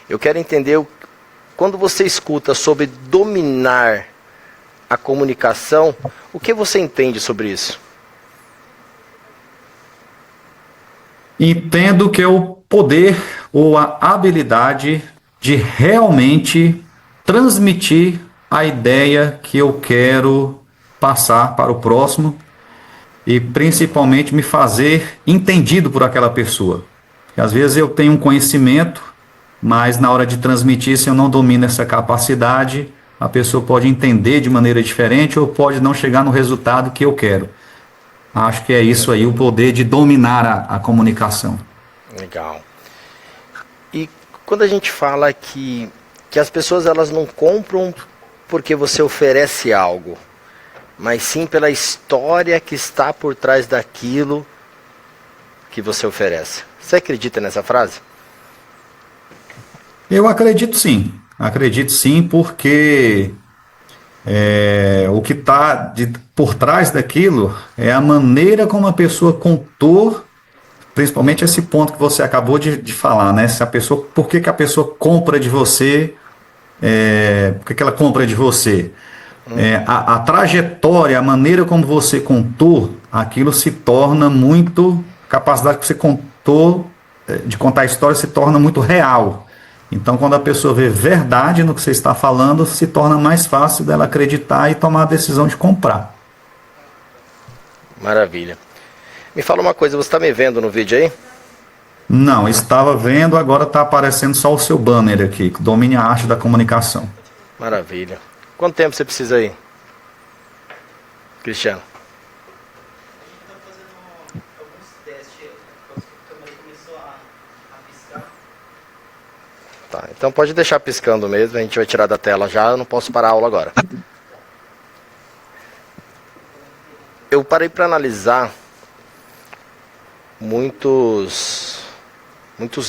Eu quero entender, quando você escuta sobre dominar a comunicação, o que você entende sobre isso? Entendo que é o poder ou a habilidade de realmente transmitir a ideia que eu quero passar para o próximo e principalmente me fazer entendido por aquela pessoa. Porque às vezes eu tenho um conhecimento, mas na hora de transmitir, se eu não domino essa capacidade, a pessoa pode entender de maneira diferente ou pode não chegar no resultado que eu quero. Acho que é isso aí, o poder de dominar a comunicação. Legal. E quando a gente fala que as pessoas elas não compram porque você oferece algo, mas sim pela história que está por trás daquilo que você oferece. Você acredita nessa frase? Eu acredito sim, porque o que está por trás daquilo é a maneira como a pessoa contou, principalmente esse ponto que você acabou de falar, né? Se a pessoa, por que que a pessoa compra de você, por que que ela compra de você? A trajetória, a maneira como você contou, aquilo se torna muito, a capacidade que você contou, de contar a história se torna muito real. Então, quando a pessoa vê verdade no que você está falando, se torna mais fácil dela acreditar e tomar a decisão de comprar. Maravilha. Me fala uma coisa, você está me vendo no vídeo aí? Não, estava vendo, agora está aparecendo só o seu banner aqui, que domine a arte da comunicação. Maravilha. Quanto tempo você precisa aí, Cristiano? Tá, então pode deixar piscando mesmo, a gente vai tirar da tela já, eu não posso parar a aula agora. Eu parei para analisar muitos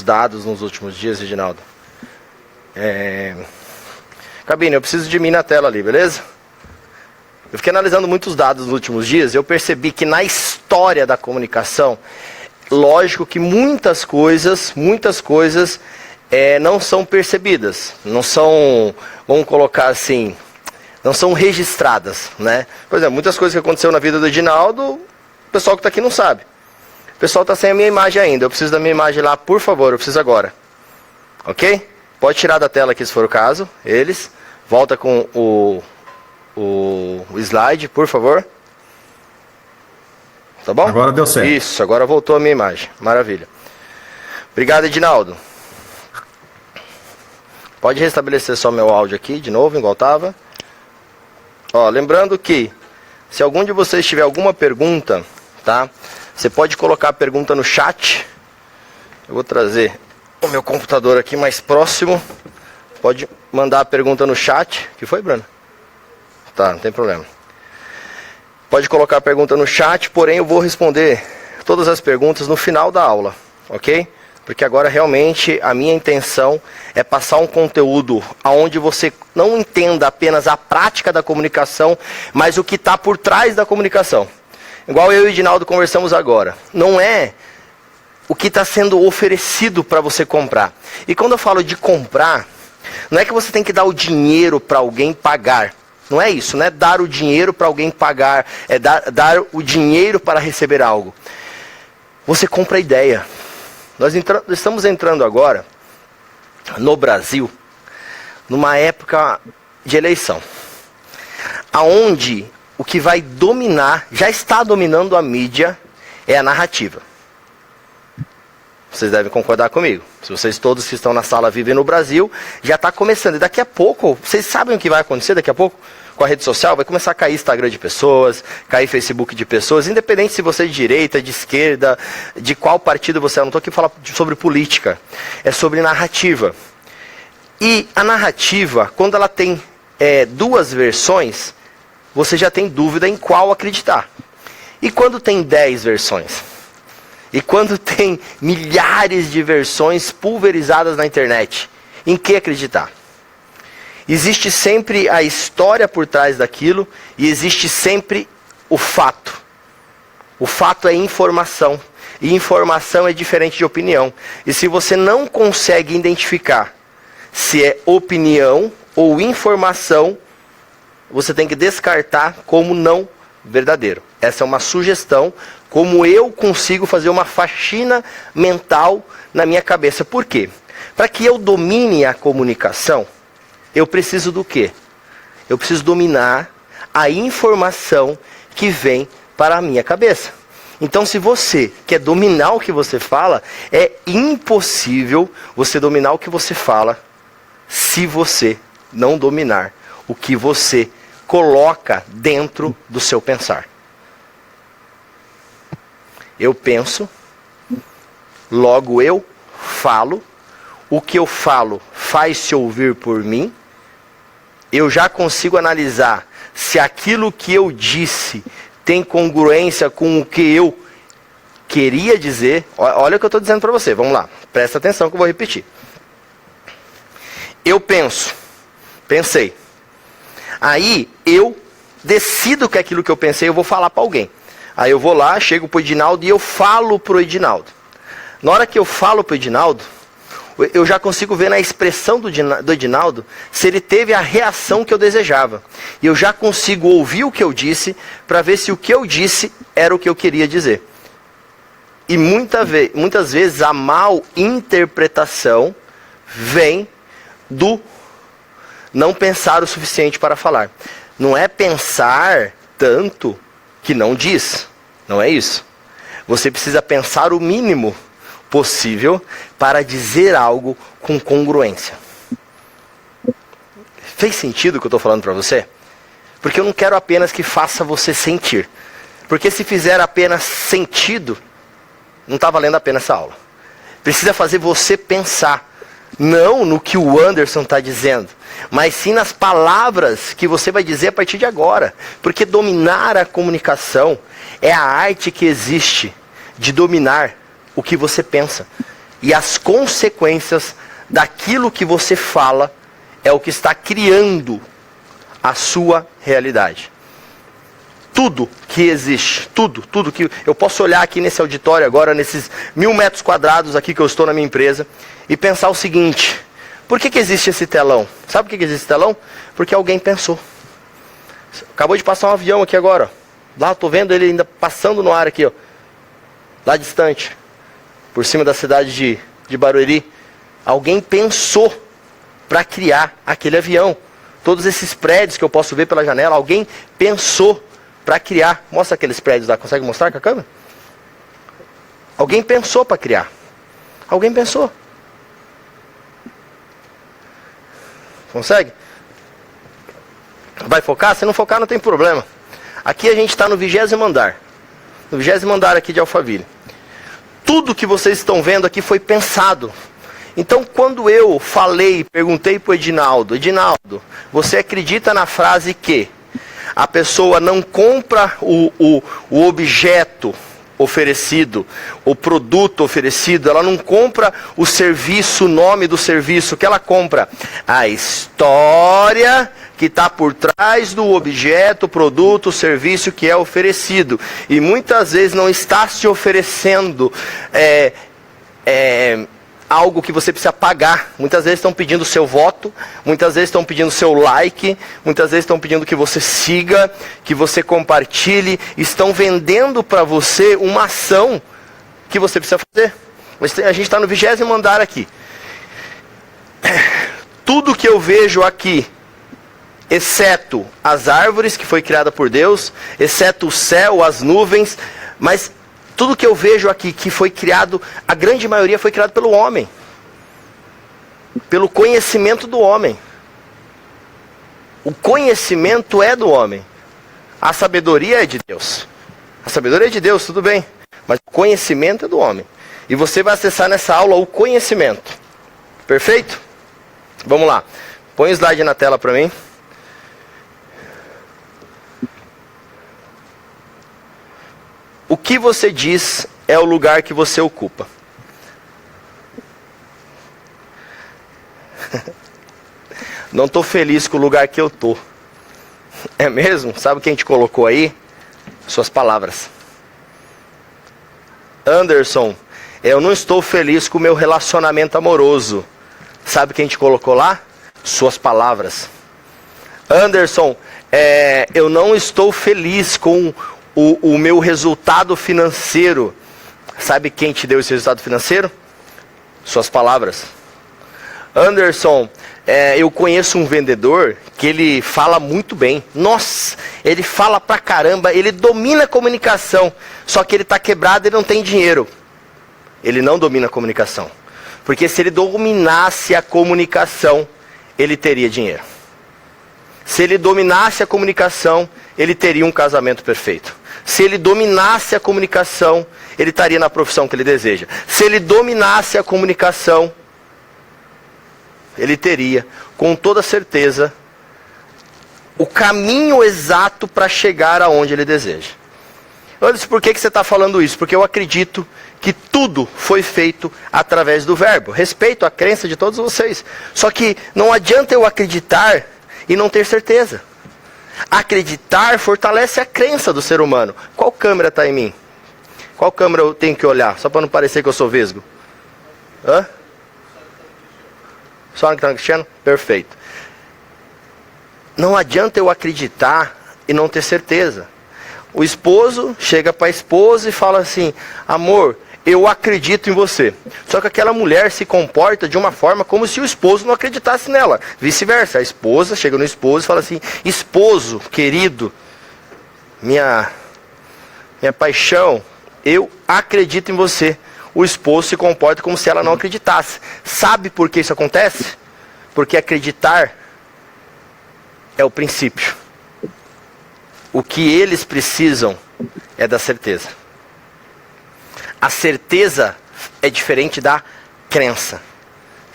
dados nos últimos dias, Reginaldo. Cabine, eu preciso de mim na tela ali, beleza? Eu fiquei analisando muitos dados nos últimos dias e eu percebi que na história da comunicação, lógico que muitas coisas não são percebidas, não são, vamos colocar assim, não são registradas, né? Por exemplo, muitas coisas que aconteceu na vida do Edinaldo, o pessoal que está aqui não sabe. O pessoal está sem a minha imagem ainda, eu preciso da minha imagem lá, por favor, eu preciso agora. Ok? Pode tirar da tela aqui se for o caso, eles. Volta com o slide, por favor. Tá bom? Agora deu certo. Isso, agora voltou a minha imagem. Maravilha. Obrigado, Edinaldo. Pode restabelecer só meu áudio aqui, de novo, igual estava. Ó, lembrando que, se algum de vocês tiver alguma pergunta, tá? Você pode colocar a pergunta no chat. Eu vou trazer o meu computador aqui mais próximo. Pode mandar a pergunta no chat. Que foi, Bruno? Tá, não tem problema. Pode colocar a pergunta no chat, porém eu vou responder todas as perguntas no final da aula, ok? Porque agora realmente a minha intenção é passar um conteúdo onde você não entenda apenas a prática da comunicação, mas o que está por trás da comunicação. Igual eu e o Edinaldo conversamos agora. Não é o que está sendo oferecido para você comprar. E quando eu falo de comprar, não é que você tem que dar o dinheiro para alguém pagar. Não é isso, não é dar o dinheiro para alguém pagar, é dar o dinheiro para receber algo. Você compra a ideia. Nós estamos entrando agora, no Brasil, numa época de eleição, aonde o que vai dominar, já está dominando a mídia, é a narrativa. Vocês devem concordar comigo. Se vocês todos que estão na sala vivem no Brasil, já está começando. E daqui a pouco, vocês sabem o que vai acontecer daqui a pouco? Com a rede social, vai começar a cair Instagram de pessoas, cair Facebook de pessoas, independente se você é de direita, de esquerda, de qual partido você é. Eu não estou aqui falando sobre política, é sobre narrativa. E a narrativa, quando ela tem duas versões, você já tem dúvida em qual acreditar. E quando tem 10 versões? E quando tem milhares de versões pulverizadas na internet, em que acreditar? Existe sempre a história por trás daquilo e existe sempre o fato. O fato é informação. E informação é diferente de opinião. E se você não consegue identificar se é opinião ou informação, você tem que descartar como não verdadeiro. Essa é uma sugestão, como eu consigo fazer uma faxina mental na minha cabeça. Por quê? Para que eu domine a comunicação, eu preciso do quê? Eu preciso dominar a informação que vem para a minha cabeça. Então, se você quer dominar o que você fala, é impossível você dominar o que você fala se você não dominar o que você coloca dentro do seu pensar. Eu penso, logo eu falo, o que eu falo faz-se ouvir por mim, eu já consigo analisar se aquilo que eu disse tem congruência com o que eu queria dizer. Olha o que eu estou dizendo para você, vamos lá, presta atenção que eu vou repetir. Eu pensei. Aí eu decido que aquilo que eu pensei eu vou falar para alguém. Aí eu vou lá, chego para o Edinaldo e eu falo para o Edinaldo. Na hora que eu falo para o Edinaldo, eu já consigo ver na expressão do Edinaldo se ele teve a reação que eu desejava. E eu já consigo ouvir o que eu disse para ver se o que eu disse era o que eu queria dizer. E muitas vezes a mal interpretação vem do não pensar o suficiente para falar. Não é pensar tanto que não diz. Não é isso. Você precisa pensar o mínimo possível para dizer algo com congruência. Fez sentido o que eu estou falando para você? Porque eu não quero apenas que faça você sentir. Porque se fizer apenas sentido, não está valendo a pena essa aula. Precisa fazer você pensar. Não no que o Anderson está dizendo, mas sim nas palavras que você vai dizer a partir de agora. Porque dominar a comunicação é a arte que existe de dominar o que você pensa. E as consequências daquilo que você fala é o que está criando a sua realidade. Tudo que existe, tudo que eu posso olhar aqui nesse auditório agora, nesses 1000 metros quadrados aqui que eu estou na minha empresa, e pensar o seguinte: por que existe esse telão? Sabe por que existe esse telão? Porque alguém pensou. Acabou de passar um avião aqui agora, ó. Lá, estou vendo ele ainda passando no ar aqui, ó. Lá distante, por cima da cidade de Barueri. Alguém pensou para criar aquele avião. Todos esses prédios que eu posso ver pela janela, alguém pensou para criar. Mostra aqueles prédios lá, consegue mostrar com a câmera? Alguém pensou para criar. Alguém pensou. Consegue? Vai focar? Se não focar não tem problema. Aqui a gente está no 20º andar. No 20º andar aqui de Alphaville. Tudo que vocês estão vendo aqui foi pensado. Então quando eu falei, perguntei para o Edinaldo: Edinaldo, você acredita na frase que a pessoa não compra o objeto oferecido, o produto oferecido, ela não compra o serviço, o nome do serviço, que ela compra a história que está por trás do objeto, produto, serviço que é oferecido. E muitas vezes não está se oferecendo algo que você precisa pagar. Muitas vezes estão pedindo o seu voto, muitas vezes estão pedindo o seu like, muitas vezes estão pedindo que você siga, que você compartilhe, estão vendendo para você uma ação que você precisa fazer. A gente está no 20º andar aqui. Tudo que eu vejo aqui, exceto as árvores que foi criada por Deus, exceto o céu, as nuvens, mas tudo que eu vejo aqui que foi criado, a grande maioria foi criado pelo homem. Pelo conhecimento do homem. O conhecimento é do homem. A sabedoria é de Deus. A sabedoria é de Deus, tudo bem. Mas o conhecimento é do homem. E você vai acessar nessa aula o conhecimento. Perfeito? Vamos lá. Põe o slide na tela para mim. O que você diz é o lugar que você ocupa. Não estou feliz com o lugar que eu estou. É mesmo? Sabe quem te colocou aí? Suas palavras. Anderson, eu não estou feliz com o meu relacionamento amoroso. Sabe o que a gente colocou lá? Suas palavras. Anderson, eu não estou feliz com o meu resultado financeiro. Sabe quem te deu esse resultado financeiro? Suas palavras. Anderson, eu conheço um vendedor que ele fala muito bem. Nossa, ele fala pra caramba, ele domina a comunicação. Só que ele está quebrado e não tem dinheiro. Ele não domina a comunicação. Porque se ele dominasse a comunicação, ele teria dinheiro. Se ele dominasse a comunicação, ele teria um casamento perfeito. Se ele dominasse a comunicação, ele estaria na profissão que ele deseja. Se ele dominasse a comunicação, ele teria, com toda certeza, o caminho exato para chegar aonde ele deseja. Eu disse, por que você está falando isso? Porque eu acredito que tudo foi feito através do verbo. Respeito a crença de todos vocês. Só que não adianta eu acreditar e não ter certeza. Acreditar fortalece a crença do ser humano. Qual câmera está em mim? Qual câmera eu tenho que olhar? Só para não parecer que eu sou vesgo. Hã? Só no que está cristiano? Perfeito. Não adianta eu acreditar e não ter certeza. O esposo chega para a esposa e fala assim, amor, eu acredito em você. Só que aquela mulher se comporta de uma forma como se o esposo não acreditasse nela. Vice-versa, a esposa chega no esposo e fala assim, esposo, querido, minha paixão, eu acredito em você. O esposo se comporta como se ela não acreditasse. Sabe por que isso acontece? Porque acreditar é o princípio. O que eles precisam é da certeza. A certeza é diferente da crença.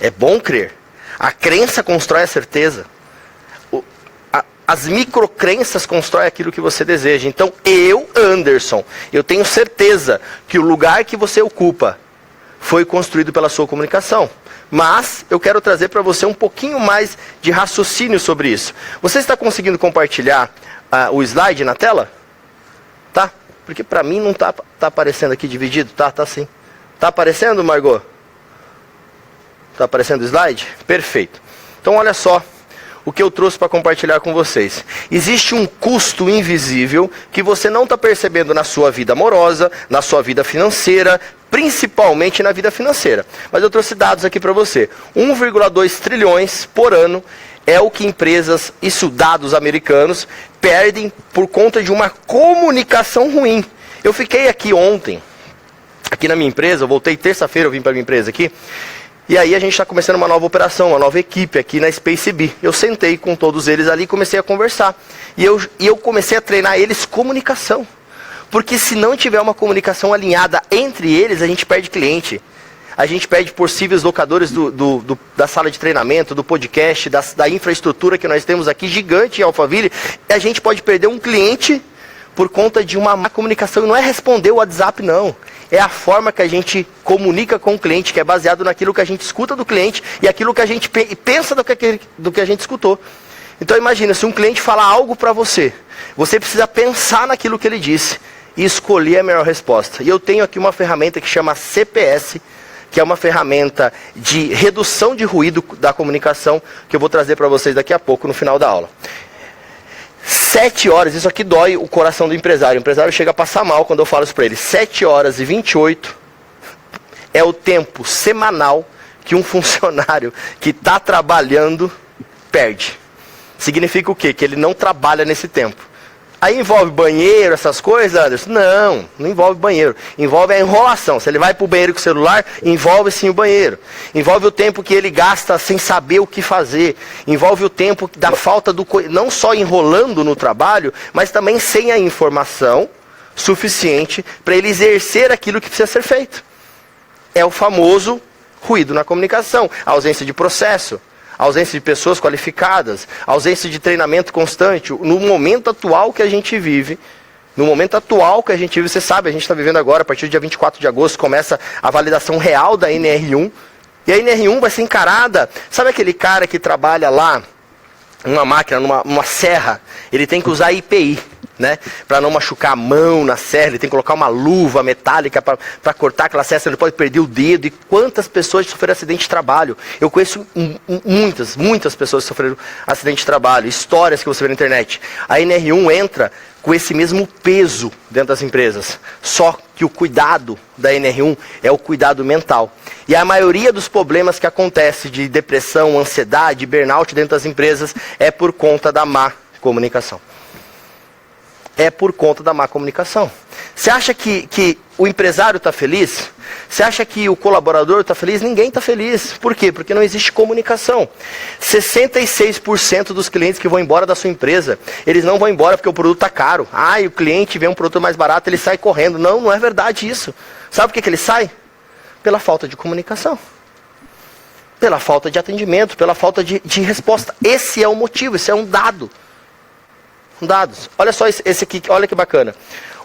É bom crer. A crença constrói a certeza. As microcrenças constroem aquilo que você deseja. Então, eu, Anderson, eu tenho certeza que o lugar que você ocupa foi construído pela sua comunicação. Mas eu quero trazer para você um pouquinho mais de raciocínio sobre isso. Você está conseguindo compartilhar o slide na tela? Tá? Porque para mim não tá aparecendo aqui dividido. Tá sim. Tá aparecendo, Margot? Tá aparecendo o slide? Perfeito. Então olha só o que eu trouxe para compartilhar com vocês. Existe um custo invisível que você não está percebendo na sua vida amorosa, na sua vida financeira, principalmente na vida financeira. Mas eu trouxe dados aqui para você. 1,2 trilhões por ano é o que empresas, isso dados americanos, perdem por conta de uma comunicação ruim. Eu fiquei aqui ontem, aqui na minha empresa, eu voltei terça-feira, eu vim para a minha empresa aqui, e aí a gente está começando uma nova operação, uma nova equipe aqui na SpaceB. Eu sentei com todos eles ali e comecei a conversar. E eu comecei a treinar eles comunicação. Porque se não tiver uma comunicação alinhada entre eles, a gente perde cliente. A gente perde possíveis locadores da sala de treinamento, do podcast, da infraestrutura que nós temos aqui, gigante em Alphaville. E a gente pode perder um cliente por conta de uma má comunicação. E não é responder o WhatsApp, não. É a forma que a gente comunica com o cliente, que é baseado naquilo que a gente escuta do cliente e aquilo que a gente pensa do que a gente escutou. Então imagina, se um cliente falar algo para você, você precisa pensar naquilo que ele disse e escolher a melhor resposta. E eu tenho aqui uma ferramenta que chama CPS, que é uma ferramenta de redução de ruído da comunicação, que eu vou trazer para vocês daqui a pouco no final da aula. 7 horas, isso aqui dói o coração do empresário. O empresário chega a passar mal quando eu falo isso para ele. 7 horas e 28 é o tempo semanal que um funcionário que está trabalhando perde. Significa o quê? Que ele não trabalha nesse tempo. Aí envolve banheiro, essas coisas, Anderson? Não envolve banheiro. Envolve a enrolação. Se ele vai para o banheiro com o celular, envolve sim o banheiro. Envolve o tempo que ele gasta sem saber o que fazer. Envolve o tempo da falta do... Não só enrolando no trabalho, mas também sem a informação suficiente para ele exercer aquilo que precisa ser feito. É o famoso ruído na comunicação. A ausência de processo. A ausência de pessoas qualificadas, a ausência de treinamento constante. No momento atual que a gente vive, você sabe, a gente está vivendo agora, a partir do dia 24 de agosto, começa a validação real da NR1, e a NR1 vai ser encarada, sabe aquele cara que trabalha lá, numa máquina, numa serra, ele tem que usar IPI. né? Para não machucar a mão na serra, ele tem que colocar uma luva metálica para cortar aquela serra, ele pode perder o dedo. E quantas pessoas sofreram acidente de trabalho? Eu conheço muitas pessoas que sofreram acidente de trabalho, histórias que você vê na internet. A NR1 entra com esse mesmo peso dentro das empresas, só que o cuidado da NR1 é o cuidado mental. E a maioria dos problemas que acontece de depressão, ansiedade, burnout dentro das empresas é por conta da má comunicação. É por conta da má comunicação. Você acha que o empresário está feliz? Você acha que o colaborador está feliz? Ninguém está feliz. Por quê? Porque não existe comunicação. 66% dos clientes que vão embora da sua empresa, eles não vão embora porque o produto está caro. Ah, e o cliente vê um produto mais barato, ele sai correndo. Não, não é verdade isso. Sabe por que ele sai? Pela falta de comunicação. Pela falta de atendimento, pela falta de resposta. Esse é o motivo, esse é um dado. Dados. Olha só esse aqui, olha que bacana.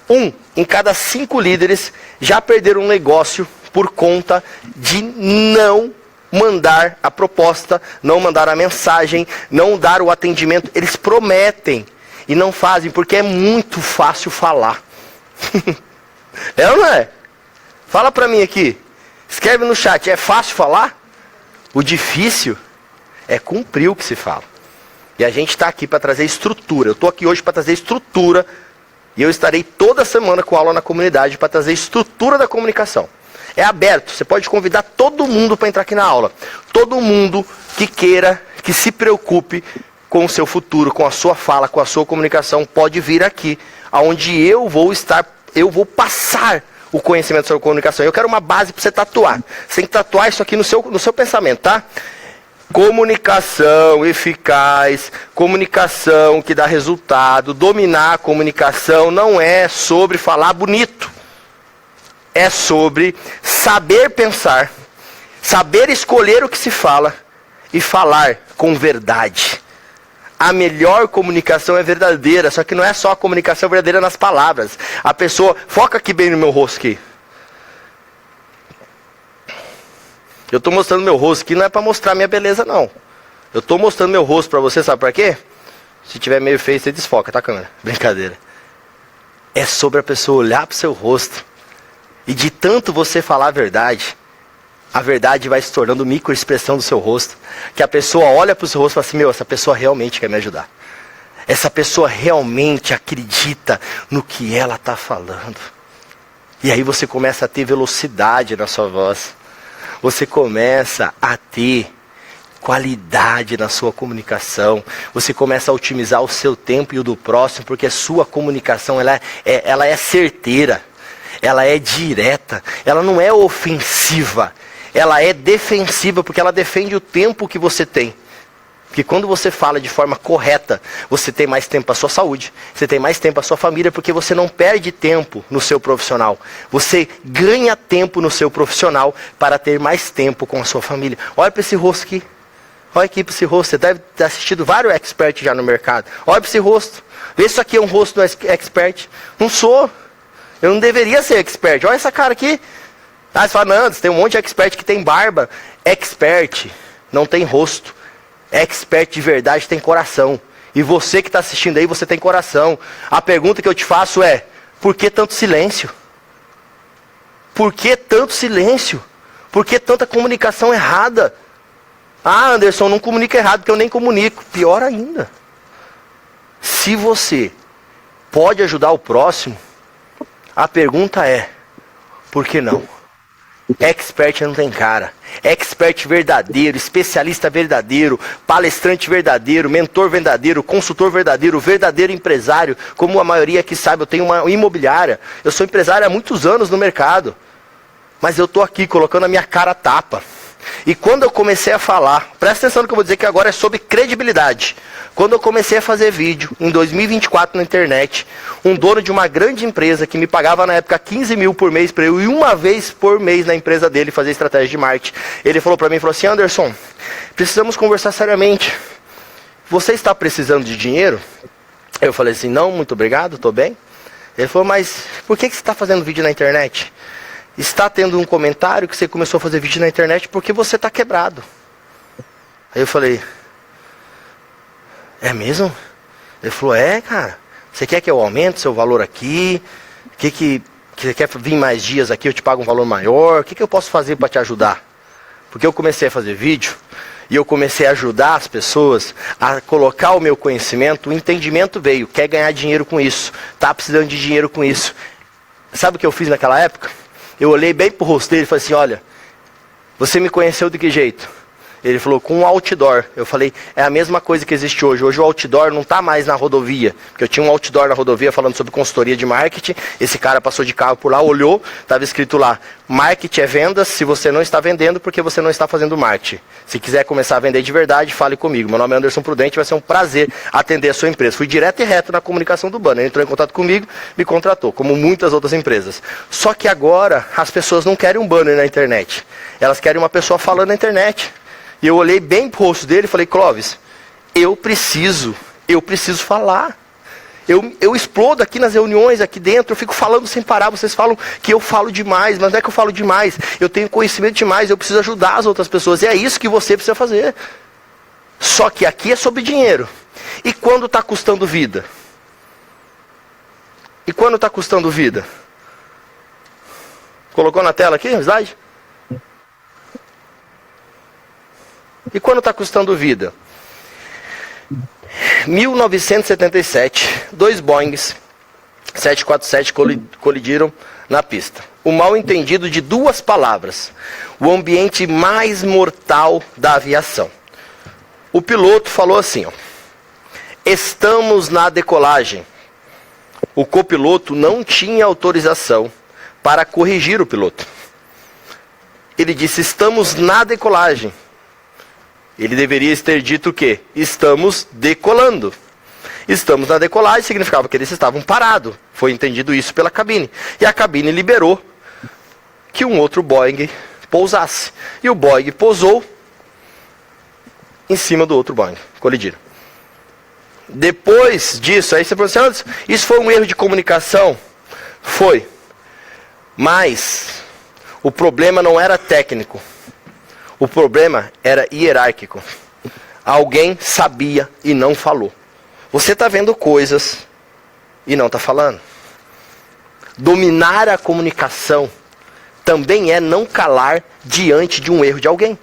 1 em cada 5 líderes já perderam um negócio por conta de não mandar a proposta, não mandar a mensagem, não dar o atendimento. Eles prometem e não fazem porque é muito fácil falar. É ou não é? Fala pra mim aqui. Escreve no chat, é fácil falar? O difícil é cumprir o que se fala. E a gente está aqui para trazer estrutura. Eu estou aqui hoje para trazer estrutura. E eu estarei toda semana com aula na comunidade para trazer estrutura da comunicação. É aberto. Você pode convidar todo mundo para entrar aqui na aula. Todo mundo que queira, que se preocupe com o seu futuro, com a sua fala, com a sua comunicação, pode vir aqui. Onde eu vou estar, eu vou passar o conhecimento sobre comunicação. Eu quero uma base para você tatuar. Você tem que tatuar isso aqui no seu pensamento, tá? Comunicação eficaz, comunicação que dá resultado, dominar a comunicação não é sobre falar bonito. É sobre saber pensar, saber escolher o que se fala e falar com verdade. A melhor comunicação é verdadeira, só que não é só a comunicação verdadeira nas palavras. A pessoa, foca aqui bem no meu rosto aqui. Eu estou mostrando meu rosto aqui, não é para mostrar minha beleza, não. Eu estou mostrando meu rosto para você, sabe para quê? Se tiver meio feio, você desfoca, tá, câmera? Brincadeira. É sobre a pessoa olhar para o seu rosto. E de tanto você falar a verdade vai se tornando microexpressão do seu rosto. Que a pessoa olha para o seu rosto e fala assim, meu, essa pessoa realmente quer me ajudar. Essa pessoa realmente acredita no que ela está falando. E aí você começa a ter velocidade na sua voz. Você começa a ter qualidade na sua comunicação. Você começa a otimizar o seu tempo e o do próximo, porque a sua comunicação ela é certeira, ela é direta, ela não é ofensiva, ela é defensiva, porque ela defende o tempo que você tem. Porque quando você fala de forma correta, você tem mais tempo para a sua saúde, você tem mais tempo para a sua família, porque você não perde tempo no seu profissional. Você ganha tempo no seu profissional para ter mais tempo com a sua família. Olha para esse rosto aqui. Olha aqui para esse rosto. Você deve ter assistido vários experts já no mercado. Olha para esse rosto. Vê se isso aqui é um rosto do expert. Não sou. Eu não deveria ser expert. Olha essa cara aqui. Ah, você fala, não, tem um monte de expert que tem barba. Expert não tem rosto. Expert de verdade tem coração. E você que está assistindo aí, você tem coração. A pergunta que eu te faço é, por que tanto silêncio? Por que tanto silêncio? Por que tanta comunicação errada? Ah, Anderson, não comunica errado, porque eu nem comunico. Pior ainda. Se você pode ajudar o próximo, a pergunta é, por que não? Expert não tem cara. Expert verdadeiro, especialista verdadeiro, palestrante verdadeiro, mentor verdadeiro, consultor verdadeiro, verdadeiro empresário. Como a maioria aqui sabe, eu tenho uma imobiliária. Eu sou empresário há muitos anos no mercado. Mas eu estou aqui colocando a minha cara a tapa. E quando eu comecei a falar, presta atenção no que eu vou dizer que agora é sobre credibilidade. Quando eu comecei a fazer vídeo, em 2024 na internet, um dono de uma grande empresa que me pagava na época 15 mil por mês para eu ir uma vez por mês na empresa dele fazer estratégia de marketing. Ele falou para mim, falou assim, Anderson, precisamos conversar seriamente. Você está precisando de dinheiro? Eu falei assim, não, muito obrigado, estou bem. Ele falou, mas por que você está fazendo vídeo na internet? Está tendo um comentário que você começou a fazer vídeo na internet porque você está quebrado. Aí eu falei, é mesmo? Ele falou, cara, Você quer que eu aumente seu valor aqui? Que você quer vir mais dias aqui, eu te pago um valor maior? O que eu posso fazer para te ajudar? Porque eu comecei a fazer vídeo e eu comecei a ajudar as pessoas a colocar o meu conhecimento, o entendimento veio, quer ganhar dinheiro com isso, tá precisando de dinheiro com isso. Sabe o que eu fiz naquela época? Eu olhei bem pro rosto dele e falei assim, olha, você me conheceu de que jeito? Ele falou, com um outdoor. Eu falei, é a mesma coisa que existe hoje. Hoje o outdoor não está mais na rodovia. Porque eu tinha um outdoor na rodovia falando sobre consultoria de marketing. Esse cara passou de carro por lá, olhou, estava escrito lá, marketing é vendas se você não está vendendo porque você não está fazendo marketing. Se quiser começar a vender de verdade, fale comigo. Meu nome é Anderson Prudente, vai ser um prazer atender a sua empresa. Fui direto e reto na comunicação do banner. Ele entrou em contato comigo, me contratou, como muitas outras empresas. Só que agora as pessoas não querem um banner na internet. Elas querem uma pessoa falando na internet. E eu olhei bem pro rosto dele e falei, Clóvis, eu preciso falar. Eu explodo aqui nas reuniões, aqui dentro, eu fico falando sem parar. Vocês falam que eu falo demais, mas não é que eu falo demais. Eu tenho conhecimento demais, eu preciso ajudar as outras pessoas. E é isso que você precisa fazer. Só que aqui é sobre dinheiro. E quando está custando vida? E quando está custando vida? Colocou na tela aqui o slide? E quando está custando vida? 1977, 2 Boeings 747 colidiram na pista. O mal entendido de 2 palavras. O ambiente mais mortal da aviação. O piloto falou assim, ó, estamos na decolagem. O copiloto não tinha autorização para corrigir o piloto. Ele disse, estamos na decolagem. Ele deveria ter dito o quê? Estamos decolando. Estamos na decolagem significava que eles estavam parados. Foi entendido isso pela cabine. E a cabine liberou que um outro Boeing pousasse. E o Boeing pousou em cima do outro Boeing. Colidiram. Depois disso, aí você falou assim, isso foi um erro de comunicação? Foi. Mas o problema não era técnico. O problema era hierárquico. Alguém sabia e não falou. Você está vendo coisas e não está falando. Dominar a comunicação também é não calar diante de um erro de alguém.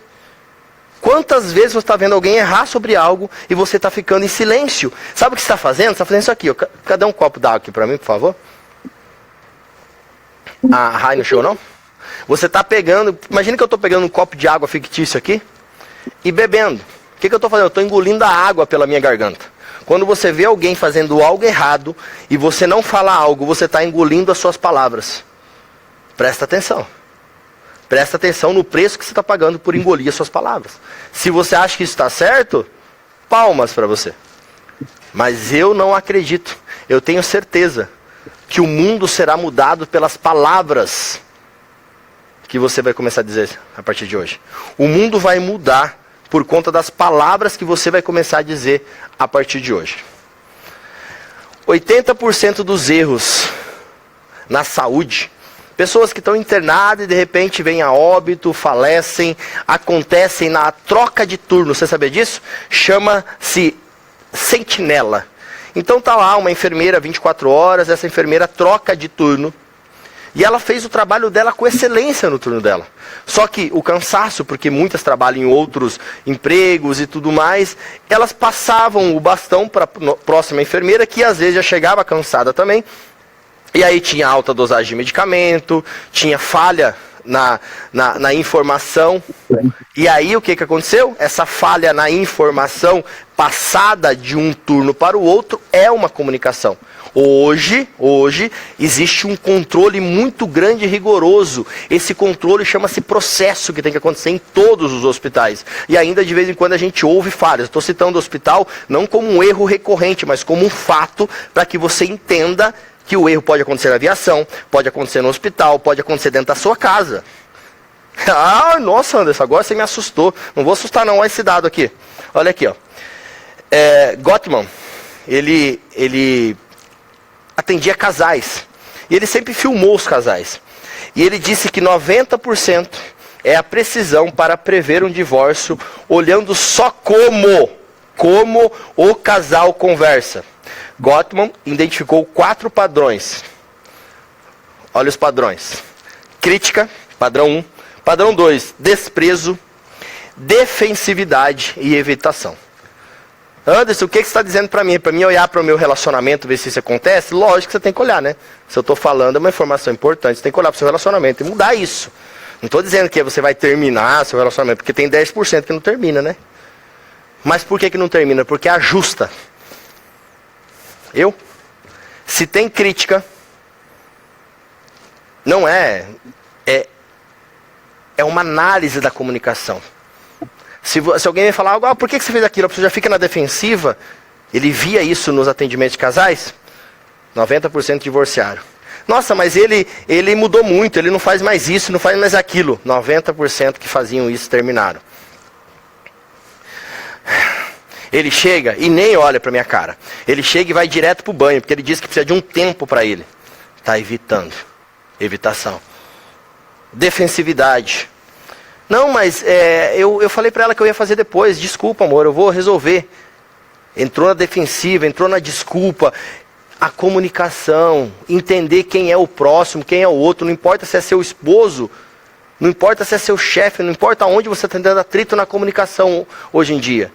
Quantas vezes você está vendo alguém errar sobre algo e você está ficando em silêncio? Sabe o que você está fazendo? Você está fazendo isso aqui. Ó. Cadê um copo d'água aqui para mim, por favor? A Rai não chegou, não? Você está pegando, imagina que eu estou pegando um copo de água fictício aqui e bebendo. O que eu estou fazendo? Eu estou engolindo a água pela minha garganta. Quando você vê alguém fazendo algo errado e você não fala algo, você está engolindo as suas palavras. Presta atenção. Presta atenção no preço que você está pagando por engolir as suas palavras. Se você acha que isso está certo, palmas para você. Mas eu não acredito. Eu tenho certeza que o mundo será mudado pelas palavras que você vai começar a dizer a partir de hoje. O mundo vai mudar por conta das palavras que você vai começar a dizer a partir de hoje. 80% dos erros na saúde, pessoas que estão internadas e de repente vêm a óbito, falecem, acontecem na troca de turno. Você sabia disso? Chama-se sentinela. Então tá lá uma enfermeira 24 horas, essa enfermeira troca de turno. E ela fez o trabalho dela com excelência no turno dela. Só que o cansaço, porque muitas trabalham em outros empregos e tudo mais, elas passavam o bastão para a próxima enfermeira, que às vezes já chegava cansada também. E aí tinha alta dosagem de medicamento, tinha falha na informação. E aí o que aconteceu? Essa falha na informação passada de um turno para o outro é uma comunicação. Hoje existe um controle muito grande e rigoroso. Esse controle chama-se processo, que tem que acontecer em todos os hospitais. E ainda de vez em quando a gente ouve falhas. Estou citando o hospital não como um erro recorrente, mas como um fato para que você entenda que o erro pode acontecer na aviação, pode acontecer no hospital, pode acontecer dentro da sua casa. Ah, nossa, Anderson, agora você me assustou. Não vou assustar não, olha esse dado aqui. Olha aqui, ó. Gottman, ele atendia casais. E ele sempre filmou os casais. E ele disse que 90% é a precisão para prever um divórcio, olhando só como o casal conversa. Gottman identificou 4 padrões. Olha os padrões. Crítica, padrão 1. Padrão 2, desprezo, defensividade e evitação. Anderson, o que você está dizendo para mim? Para mim olhar para o meu relacionamento, ver se isso acontece? Lógico que você tem que olhar, né? Se eu estou falando é uma informação importante, você tem que olhar para o seu relacionamento e mudar isso. Não estou dizendo que você vai terminar seu relacionamento, porque tem 10% que não termina, né? Mas por que não termina? Porque ajusta. Se tem crítica, não é uma análise da comunicação. Se alguém me falar algo, por que você fez aquilo? A pessoa já fica na defensiva. Ele via isso nos atendimentos de casais. 90% divorciaram. Nossa, mas ele mudou muito, ele não faz mais isso, não faz mais aquilo. 90% que faziam isso terminaram. Ele chega e nem olha para minha cara. Ele chega e vai direto para o banho, porque ele diz que precisa de um tempo para ele. Está evitando. Evitação. Defensividade. Não, mas eu falei para ela que eu ia fazer depois. Desculpa, amor, eu vou resolver. Entrou na defensiva, entrou na desculpa. A comunicação, entender quem é o próximo, quem é o outro. Não importa se é seu esposo, não importa se é seu chefe, não importa onde você está tendo atrito na comunicação hoje em dia.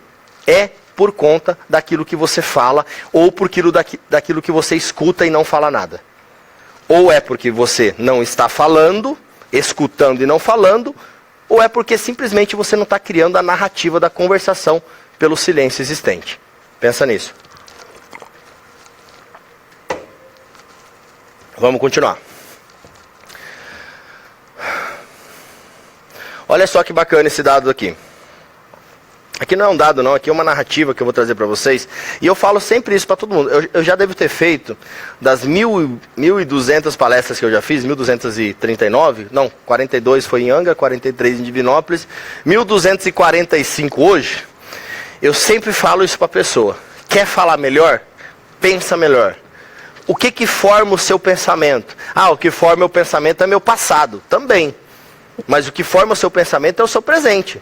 É por conta daquilo que você fala, ou por daquilo que você escuta e não fala nada. Ou é porque você não está falando, escutando e não falando, ou é porque simplesmente você não está criando a narrativa da conversação pelo silêncio existente. Pensa nisso. Vamos continuar. Olha só que bacana esse dado aqui. Aqui não é um dado não, aqui é uma narrativa que eu vou trazer para vocês. E eu falo sempre isso para todo mundo. Eu já devo ter feito, das 1.200 palestras que eu já fiz, 1.239, não, 42 foi em Angra, 43 em Divinópolis, 1.245 hoje. Eu sempre falo isso para a pessoa. Quer falar melhor? Pensa melhor. O que forma o seu pensamento? O que forma o pensamento é meu passado, também. Mas o que forma o seu pensamento é o seu presente.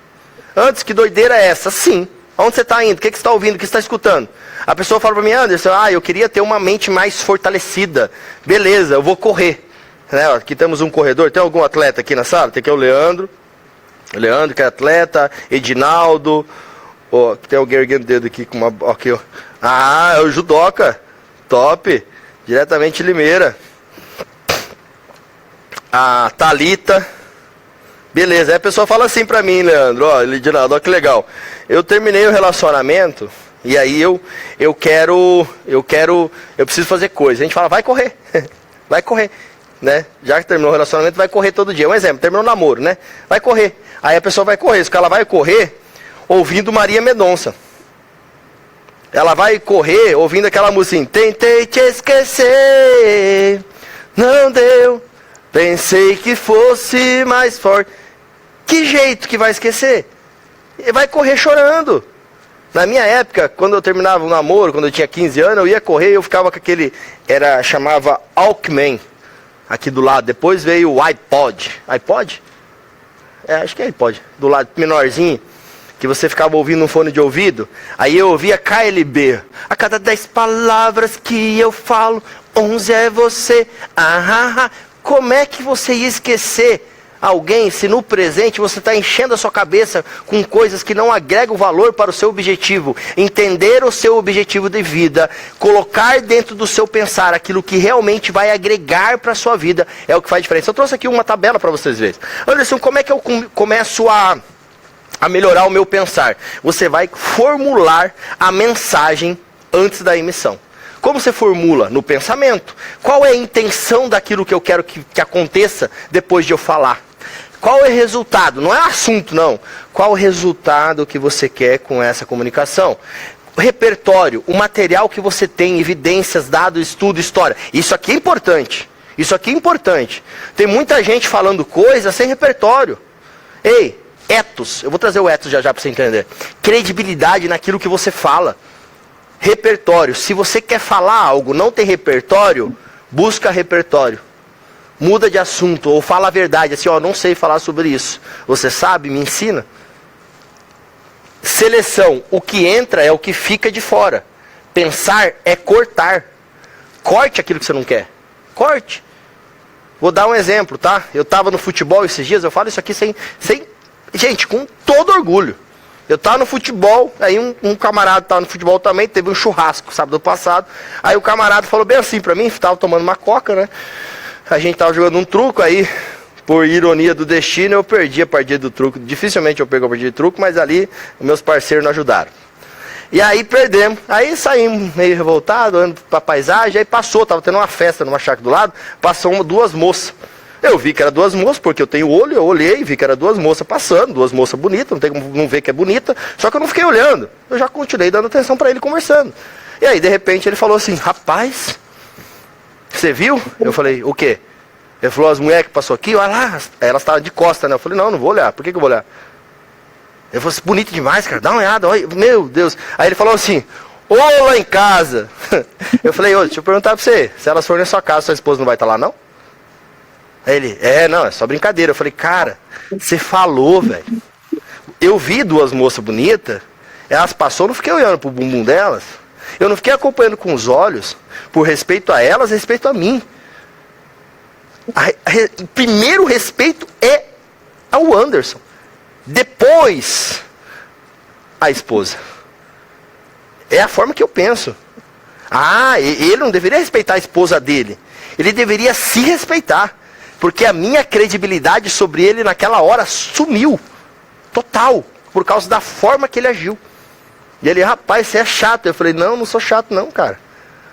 Antes, que doideira é essa? Sim. Onde você está indo? O que você está ouvindo? O que você está escutando? A pessoa fala para mim, Anderson, eu queria ter uma mente mais fortalecida. Beleza, eu vou correr. Né? Aqui temos um corredor. Tem algum atleta aqui na sala? Tem aqui o Leandro. O Leandro, que é atleta. Edinaldo. Tem alguém erguendo o dedo aqui com uma... Aqui, ó. É o judoca. Top. Diretamente de Limeira. A Thalita. Beleza, aí a pessoa fala assim pra mim, Leandro, Edinaldo, que legal. Eu terminei o relacionamento e aí eu preciso fazer coisa. A gente fala, vai correr, vai correr, né? Já que terminou o relacionamento, vai correr todo dia. Um exemplo, terminou o namoro, né? Vai correr. Aí a pessoa vai correr, só que ela vai correr ouvindo Maria Mendonça. Ela vai correr ouvindo aquela música assim, tentei te esquecer, não deu, pensei que fosse mais forte. Que jeito que vai esquecer? Vai correr chorando. Na minha época, quando eu terminava um namoro, quando eu tinha 15 anos, eu ia correr e eu ficava com aquele, chamava Walkman, aqui do lado. Depois veio o iPod. iPod? Acho que é iPod. Do lado menorzinho, que você ficava ouvindo um fone de ouvido. Aí eu ouvia KLB. A cada 10 palavras que eu falo, 11 é você. Como é que você ia esquecer alguém se no presente você está enchendo a sua cabeça com coisas que não agregam valor para o seu objetivo? Entender o seu objetivo de vida, colocar dentro do seu pensar aquilo que realmente vai agregar para a sua vida é o que faz diferença. Eu trouxe aqui uma tabela para vocês verem. Anderson, como é que eu começo a melhorar o meu pensar? Você vai formular a mensagem antes da emissão. Como você formula? No pensamento. Qual é a intenção daquilo que eu quero que aconteça depois de eu falar? Qual é o resultado? Não é assunto, não. Qual o resultado que você quer com essa comunicação? O repertório, o material que você tem, evidências, dados, estudo, história. Isso aqui é importante. Isso aqui é importante. Tem muita gente falando coisa sem repertório. Ei, ethos. Eu vou trazer o ethos já para você entender. Credibilidade naquilo que você fala. Repertório. Se você quer falar algo, não tem repertório, busca repertório. Muda de assunto, ou fala a verdade, assim, não sei falar sobre isso. Você sabe? Me ensina. Seleção. O que entra é o que fica de fora. Pensar é cortar. Corte aquilo que você não quer. Corte. Vou dar um exemplo, tá? Eu tava no futebol esses dias, eu falo isso aqui sem gente, com todo orgulho. Eu tava no futebol, aí um camarada tava no futebol também, teve um churrasco sábado passado. Aí o camarada falou bem assim pra mim, tava tomando uma coca, né? A gente tava jogando um truco, aí, por ironia do destino, eu perdi a partida do truco. Dificilmente eu perco a partida de truco, mas ali meus parceiros não ajudaram. E aí perdemos, aí saímos meio revoltados, olhando pra paisagem, aí passou, tava tendo uma festa numa chácara do lado, passou duas moças. Eu vi que era duas moças, porque eu tenho olho, eu olhei e vi que era duas moças passando, duas moças bonitas, não tem como não ver que é bonita, só que eu não fiquei olhando, eu já continuei dando atenção pra ele conversando. E aí, de repente, ele falou assim, rapaz, você viu? Eu falei, o quê? Ele falou, as mulheres que passou aqui, olha lá, elas estavam de costa, né? Eu falei, não vou olhar, por que eu vou olhar? Ele falou assim, bonito demais, cara, dá uma olhada, olha, meu Deus. Aí ele falou assim, ô lá em casa. Eu falei, ô, deixa eu perguntar pra você, se elas forem na sua casa, sua esposa não vai estar lá, não? Aí ele, não, é só brincadeira. Eu falei, cara, você falou, velho. Eu vi duas moças bonitas, elas passou, eu não fiquei olhando pro bumbum delas. Eu não fiquei acompanhando com os olhos, por respeito a elas, respeito a mim. Primeiro respeito é ao Anderson. Depois, a esposa. É a forma que eu penso. Ele não deveria respeitar a esposa dele. Ele deveria se respeitar. Porque a minha credibilidade sobre ele naquela hora sumiu. Total. Por causa da forma que ele agiu. E ele, rapaz, você é chato. Eu falei, não sou chato não, cara.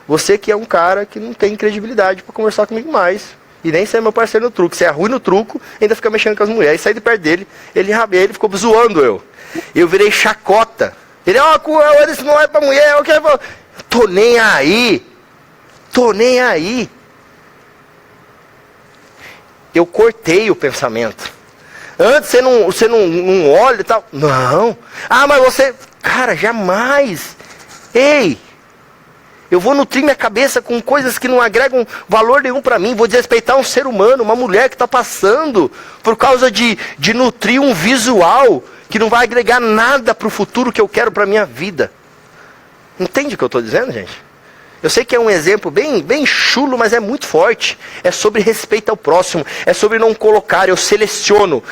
Você que é um cara que não tem credibilidade para conversar comigo mais. E nem ser meu parceiro no truco. Você é ruim no truco, ainda fica mexendo com as mulheres. Saí de perto dele, ele ficou zoando eu. Eu virei chacota. Ele, isso não é pra mulher, eu quero... Tô nem aí. Eu cortei o pensamento. Antes você não olha e tal. Não. Mas você... Cara, jamais. Ei, eu vou nutrir minha cabeça com coisas que não agregam valor nenhum para mim. Vou desrespeitar um ser humano, uma mulher que está passando por causa de nutrir um visual que não vai agregar nada para o futuro que eu quero para minha vida. Entende o que eu estou dizendo, gente? Eu sei que é um exemplo bem chulo, mas é muito forte. É sobre respeito ao próximo. É sobre não colocar, eu seleciono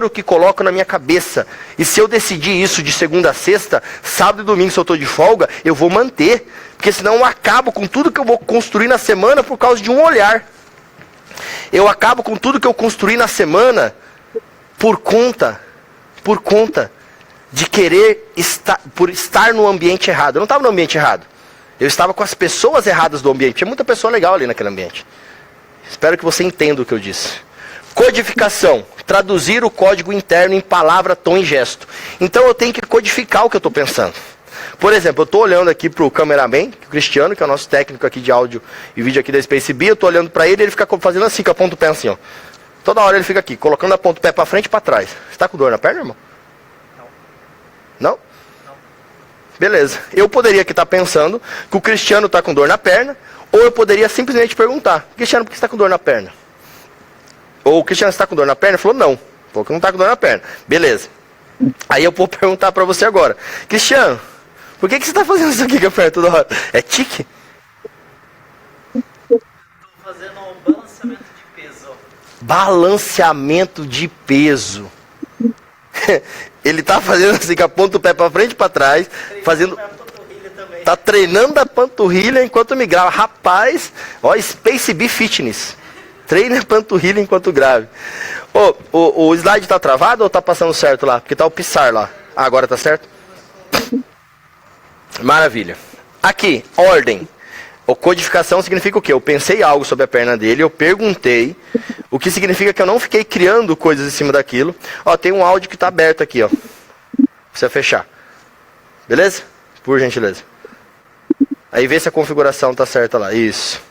o que coloco na minha cabeça. E se eu decidir isso de segunda a sexta, sábado e domingo, se eu estou de folga, eu vou manter. Porque senão eu acabo com tudo que eu vou construir na semana por causa de um olhar. Eu acabo com tudo que eu construí na semana por conta de querer estar no ambiente errado. Eu não estava no ambiente errado. Eu estava com as pessoas erradas do ambiente. Tinha muita pessoa legal ali naquele ambiente. Espero que você entenda o que eu disse. Codificação. Traduzir o código interno em palavra, tom e gesto. Então eu tenho que codificar o que eu estou pensando. Por exemplo, eu estou olhando aqui para o cameraman, o Cristiano, que é o nosso técnico aqui de áudio e vídeo aqui da Space Bee. Eu estou olhando para ele e ele fica fazendo assim, com a ponta do pé assim, ó. Toda hora ele fica aqui, colocando a ponta do pé para frente e para trás. Você está com dor na perna, irmão? Não? Beleza. Eu poderia aqui estar pensando que o Cristiano está com dor na perna, ou eu poderia simplesmente perguntar, Cristiano, por que você está com dor na perna? Ou o Cristiano está com dor na perna? Ele falou, não. Falou que não está com dor na perna. Beleza. Aí eu vou perguntar para você agora, Cristiano, por que você está fazendo isso aqui com a perna toda hora? É tique? Estou fazendo um balanceamento de peso. Balanceamento de peso. Ele tá fazendo assim, com a ponta do pé para frente e para trás, fazendo... Tá treinando a panturrilha enquanto me grava. Rapaz, ó, Space Bee Fitness. Treina a panturrilha enquanto grave. O slide tá travado ou tá passando certo lá? Porque tá o pisar lá. Agora tá certo? Maravilha. Aqui, ordem. O codificação significa o quê? Eu pensei algo sobre a perna dele, eu perguntei, o que significa que eu não fiquei criando coisas em cima daquilo. Ó, tem um áudio que está aberto aqui, ó. Precisa fechar. Beleza? Por gentileza. Aí vê se a configuração está certa lá. Isso.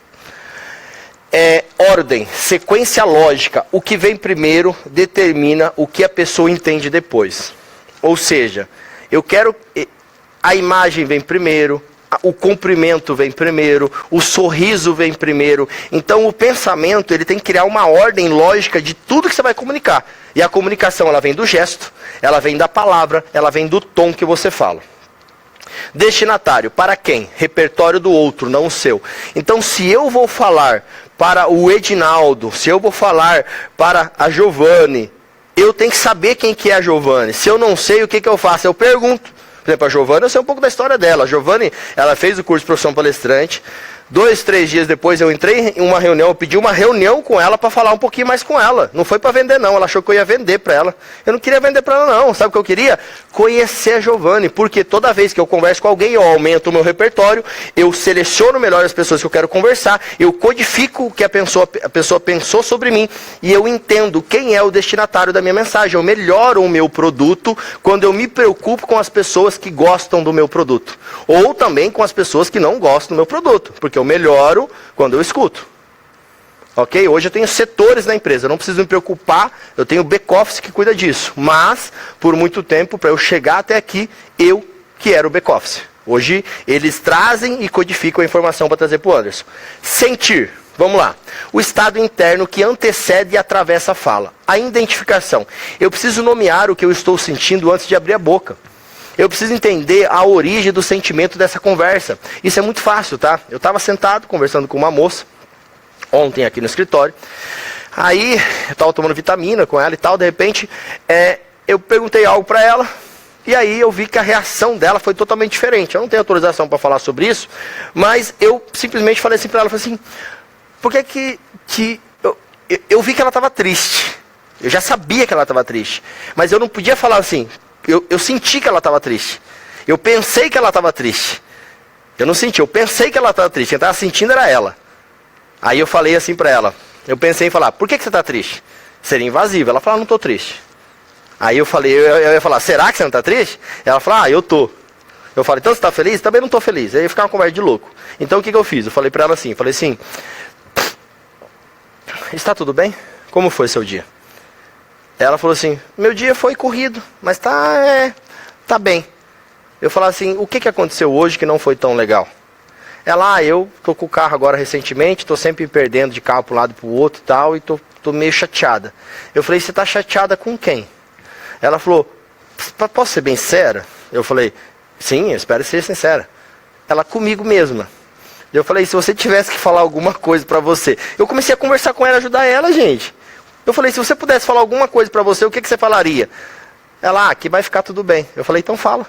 Ordem, sequência lógica. O que vem primeiro determina o que a pessoa entende depois. Ou seja, eu quero... A imagem vem primeiro, o comprimento vem primeiro, o sorriso vem primeiro. Então o pensamento ele tem que criar uma ordem lógica de tudo que você vai comunicar. E a comunicação ela vem do gesto, ela vem da palavra, ela vem do tom que você fala. Destinatário, para quem? Repertório do outro, não o seu. Então, se eu vou falar para o Edinaldo, se eu vou falar para a Giovanni, eu tenho que saber quem que é a Giovanni. Se eu não sei, o que que eu faço? Eu pergunto. Por exemplo, a Giovanni, eu sei um pouco da história dela. A Giovanni, ela fez o curso de profissão palestrante. 2, 3 dias depois eu entrei em uma reunião, eu pedi uma reunião com ela para falar um pouquinho mais com ela. Não foi para vender não, ela achou que eu ia vender para ela. Eu não queria vender para ela não, sabe o que eu queria? Conhecer a Giovanni, porque toda vez que eu converso com alguém, eu aumento o meu repertório, eu seleciono melhor as pessoas que eu quero conversar, eu codifico o que a pessoa pensou sobre mim, e eu entendo quem é o destinatário da minha mensagem. Eu melhoro o meu produto quando eu me preocupo com as pessoas que gostam do meu produto. Ou também com as pessoas que não gostam do meu produto, porque eu melhoro quando eu escuto. Ok? Hoje eu tenho setores na empresa, eu não preciso me preocupar, eu tenho o back-office que cuida disso. Mas, por muito tempo, para eu chegar até aqui, eu que era o back-office. Hoje, eles trazem e codificam a informação para trazer para o Anderson. Sentir. Vamos lá. O estado interno que antecede e atravessa a fala. A identificação. Eu preciso nomear o que eu estou sentindo antes de abrir a boca. Eu preciso entender a origem do sentimento dessa conversa. Isso é muito fácil, tá? Eu estava sentado, conversando com uma moça, ontem aqui no escritório. Aí, eu estava tomando vitamina com ela e tal, de repente, eu perguntei algo para ela, e aí eu vi que a reação dela foi totalmente diferente. Eu não tenho autorização para falar sobre isso, mas eu simplesmente falei assim para ela, falei assim, por que eu vi que ela estava triste. Eu já sabia que ela estava triste, mas eu não podia falar assim. Eu senti que ela estava triste. Eu pensei que ela estava triste. Eu não senti, eu pensei que ela estava triste. Quem estava sentindo era ela. Aí eu falei assim para ela. Eu pensei em falar, por que você está triste? Seria invasivo. Ela falou, não estou triste. Aí eu falei, eu ia falar, será que você não está triste? Ela falou, eu estou. Eu falei, então você está feliz? Também não estou feliz. Aí ia ficar uma conversa de louco. Então o que eu fiz? Eu falei para ela assim, falei assim, está tudo bem? Como foi seu dia? Ela falou assim, meu dia foi corrido, mas tá bem. Eu falei assim, o que aconteceu hoje que não foi tão legal? Ela, eu tô com o carro agora recentemente, tô sempre me perdendo de carro para um lado e para o outro e tal, e tô meio chateada. Eu falei, você tá chateada com quem? Ela falou, posso ser bem sincera? Eu falei, sim, eu espero ser sincera. Ela, comigo mesma. Eu falei, se você tivesse que falar alguma coisa para você. Eu comecei a conversar com ela, ajudar ela, gente. Eu falei, se você pudesse falar alguma coisa para você, o que você falaria? Ela, que vai ficar tudo bem. Eu falei, então fala.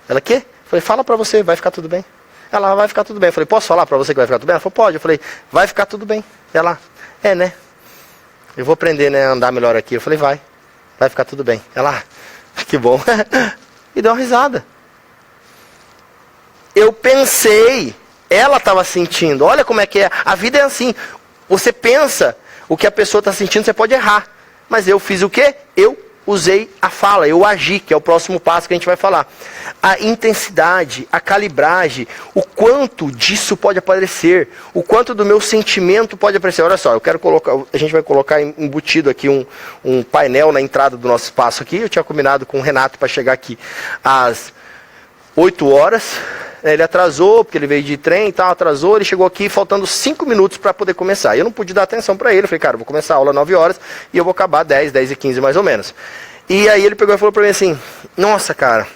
Ela, quê? Eu falei, fala para você, vai ficar tudo bem. Ela, vai ficar tudo bem. Eu falei, posso falar para você que vai ficar tudo bem? Ela falou, pode. Eu falei, vai ficar tudo bem. Ela, né? Eu vou aprender, né, a andar melhor aqui. Eu falei, vai ficar tudo bem. Ela, que bom. E deu uma risada. Eu pensei, ela estava sentindo. Olha como é que é. A vida é assim. Você pensa o que a pessoa está sentindo, você pode errar. Mas eu fiz o quê? Eu usei a fala, eu agi, que é o próximo passo que a gente vai falar. A intensidade, a calibragem, o quanto disso pode aparecer, o quanto do meu sentimento pode aparecer. Olha só, eu quero colocar, a gente vai colocar embutido aqui um painel na entrada do nosso espaço aqui. Eu tinha combinado com o Renato para chegar aqui às 8 horas. Ele atrasou, porque ele veio de trem e tal, atrasou, ele chegou aqui faltando 5 minutos para poder começar. Eu não pude dar atenção para ele, eu falei, cara, eu vou começar a aula às 9 horas e eu vou acabar 10h15 mais ou menos. E aí ele pegou e falou para mim assim, nossa, cara,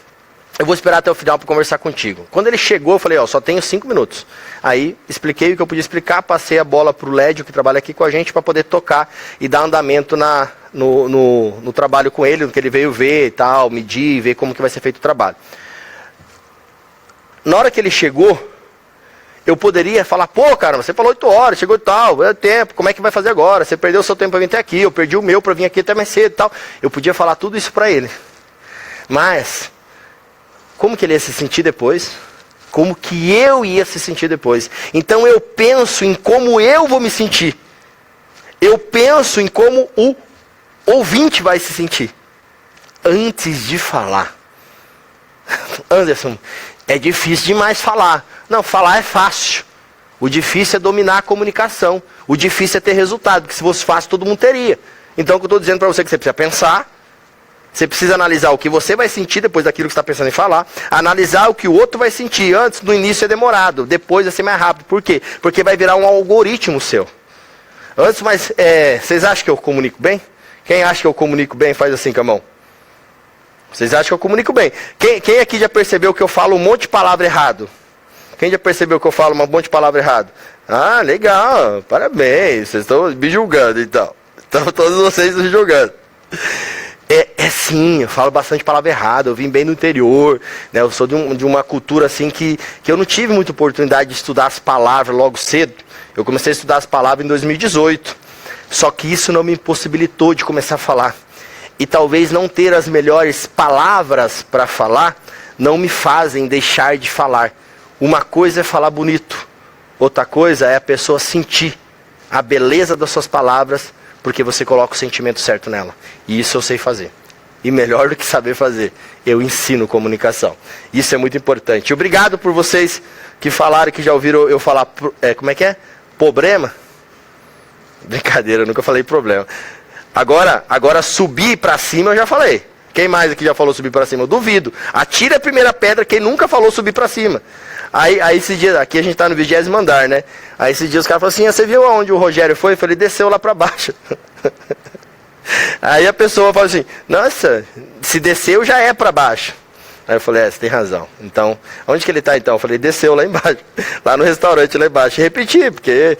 eu vou esperar até o final para conversar contigo. Quando ele chegou, eu falei, só tenho 5 minutos. Aí expliquei o que eu podia explicar, passei a bola para o Lédio, que trabalha aqui com a gente, para poder tocar e dar andamento no trabalho com ele, no que ele veio ver e tal, medir, ver como que vai ser feito o trabalho. Na hora que ele chegou, eu poderia falar, pô, cara, você falou 8 horas, chegou tal, é tempo, como é que vai fazer agora? Você perdeu o seu tempo para vir até aqui, eu perdi o meu para vir aqui até mais cedo e tal. Eu podia falar tudo isso para ele. Mas, como que ele ia se sentir depois? Como que eu ia se sentir depois? Então eu penso em como eu vou me sentir. Eu penso em como o ouvinte vai se sentir. Antes de falar. Anderson, é difícil demais falar. Não, falar é fácil. O difícil é dominar a comunicação. O difícil é ter resultado, porque se fosse fácil, todo mundo teria. Então, o que eu estou dizendo para você é que você precisa pensar, você precisa analisar o que você vai sentir depois daquilo que você está pensando em falar, analisar o que o outro vai sentir. Antes, no início é demorado, depois vai ser mais rápido. Por quê? Porque vai virar um algoritmo seu. Antes, mas vocês acham que eu comunico bem? Quem acha que eu comunico bem, faz assim com a mão. Vocês acham que eu comunico bem. Quem aqui já percebeu que eu falo um monte de palavra errado? Quem já percebeu que eu falo um monte de palavra errado? Ah, legal, parabéns, vocês estão me julgando então. Estão todos vocês me julgando. Sim, eu falo bastante palavra errada, eu vim bem no interior, né? Eu sou de uma cultura assim que eu não tive muita oportunidade de estudar as palavras logo cedo. Eu comecei a estudar as palavras em 2018, só que isso não me impossibilitou de começar a falar. E talvez não ter as melhores palavras para falar não me fazem deixar de falar. Uma coisa é falar bonito, outra coisa é a pessoa sentir a beleza das suas palavras, porque você coloca o sentimento certo nela. E isso eu sei fazer. E melhor do que saber fazer, eu ensino comunicação. Isso é muito importante. Obrigado por vocês que falaram, que já ouviram eu falar, como é que é? Problema? Brincadeira, eu nunca falei problema. Agora subir para cima eu já falei. Quem mais aqui já falou subir para cima? Eu duvido. Atire a primeira pedra quem nunca falou subir para cima. Aí esses dias, aqui a gente tá no 20º andar, né? Aí esses dias os caras falaram assim, você viu aonde o Rogério foi? Eu falei, desceu lá para baixo. Aí a pessoa fala assim, nossa, se desceu já é para baixo. Aí eu falei, você tem razão. Então, onde que ele tá então? Eu falei, desceu lá embaixo. Lá no restaurante lá embaixo. E repeti, porque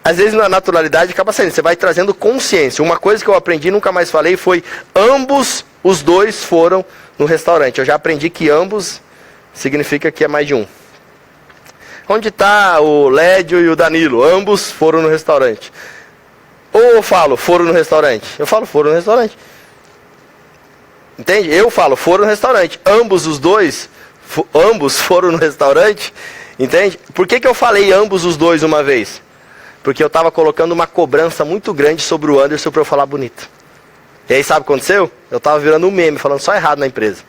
às vezes na naturalidade acaba saindo. Você vai trazendo consciência. Uma coisa que eu aprendi e nunca mais falei foi, ambos os dois foram no restaurante. Eu já aprendi que ambos significa que é mais de um. Onde está o Lédio e o Danilo? Ambos foram no restaurante. Ou eu falo, foram no restaurante? Eu falo, foram no restaurante. Entende? Eu falo, foram no restaurante. Ambos os dois, ambos foram no restaurante. Entende? Por que eu falei ambos os dois uma vez? Porque eu estava colocando uma cobrança muito grande sobre o Anderson para eu falar bonito. E aí sabe o que aconteceu? Eu estava virando um meme, falando só errado na empresa.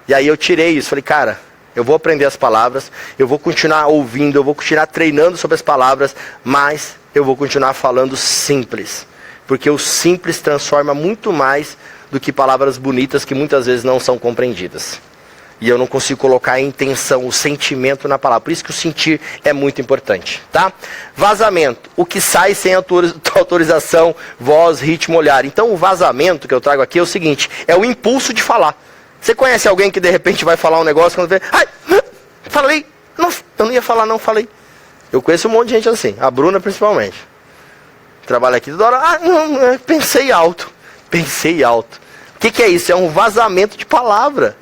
E aí eu tirei isso, falei, cara, eu vou aprender as palavras, eu vou continuar ouvindo, eu vou continuar treinando sobre as palavras, mas eu vou continuar falando simples. Porque o simples transforma muito mais do que palavras bonitas que muitas vezes não são compreendidas. E eu não consigo colocar a intenção, o sentimento na palavra. Por isso que o sentir é muito importante, tá? Vazamento. O que sai sem autorização, voz, ritmo, olhar. Então o vazamento que eu trago aqui é o seguinte, é o impulso de falar. Você conhece alguém que de repente vai falar um negócio quando vê, ai, falei, não, eu não ia falar não, falei. Eu conheço um monte de gente assim, a Bruna principalmente. Trabalha aqui toda hora, pensei alto. Pensei alto. O que é isso? É um vazamento de palavra.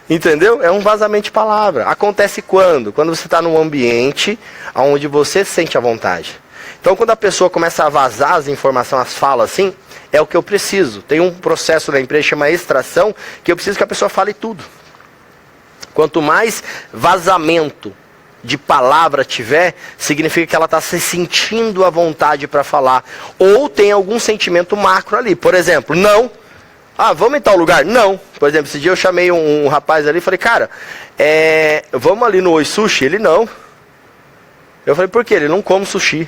Entendeu? É um vazamento de palavra. Acontece quando? Quando você está num ambiente onde você se sente à vontade. Então quando a pessoa começa a vazar as informações, as falas assim, é o que eu preciso. Tem um processo na empresa que chama extração, que eu preciso que a pessoa fale tudo. Quanto mais vazamento de palavra tiver, significa que ela está se sentindo à vontade para falar. Ou tem algum sentimento macro ali. Por exemplo, não. Ah, vamos em tal lugar? Não. Por exemplo, esse dia eu chamei um rapaz ali e falei, cara, vamos ali no Oi Sushi? Ele não. Eu falei, por quê? Ele não come sushi.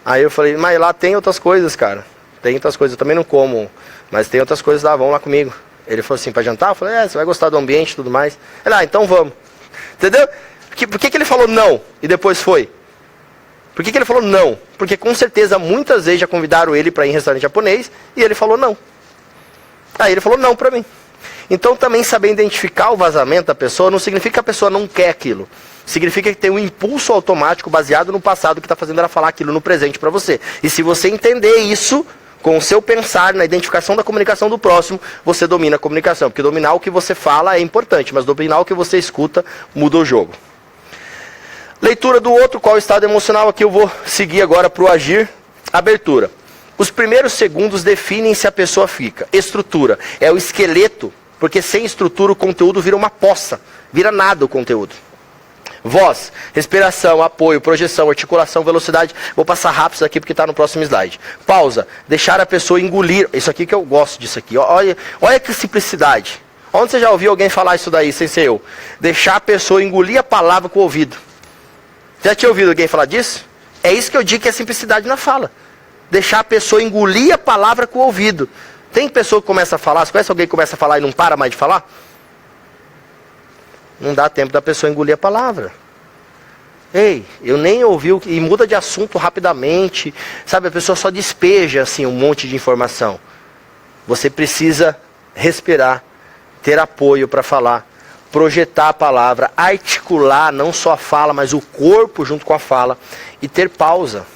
Aí eu falei, mas lá tem outras coisas, cara. Tem outras coisas, eu também não como, mas tem outras coisas lá, vamos lá comigo. Ele falou assim, pra jantar? Eu falei, você vai gostar do ambiente e tudo mais. Ele, então vamos. Entendeu? Por que ele falou não e depois foi? Por que ele falou não? Porque com certeza muitas vezes já convidaram ele para ir em restaurante japonês e ele falou não. Aí ele falou não pra mim. Então também saber identificar o vazamento da pessoa não significa que a pessoa não quer aquilo. Significa que tem um impulso automático baseado no passado que está fazendo ela falar aquilo no presente para você. E se você entender isso, com o seu pensar na identificação da comunicação do próximo, você domina a comunicação. Porque dominar o que você fala é importante, mas dominar o que você escuta muda o jogo. Leitura do outro, qual o estado emocional? Aqui eu vou seguir agora para o agir. Abertura. Os primeiros segundos definem se a pessoa fica. Estrutura. É o esqueleto, porque sem estrutura o conteúdo vira uma poça. Vira nada o conteúdo. Voz, respiração, apoio, projeção, articulação, velocidade. Vou passar rápido isso aqui porque está no próximo slide. Pausa. Deixar a pessoa engolir. Isso aqui que eu gosto disso aqui. Olha que simplicidade. Onde você já ouviu alguém falar isso daí, sem ser eu? Deixar a pessoa engolir a palavra com o ouvido. Já tinha ouvido alguém falar disso? É isso que eu digo que é simplicidade na fala. Deixar a pessoa engolir a palavra com o ouvido. Tem pessoa que começa a falar, você conhece alguém que começa a falar e não para mais de falar? Não dá tempo da pessoa engolir a palavra. Ei, eu nem ouvi, e muda de assunto rapidamente. Sabe, a pessoa só despeja assim um monte de informação. Você precisa respirar, ter apoio para falar, projetar a palavra, articular não só a fala, mas o corpo junto com a fala e ter pausa.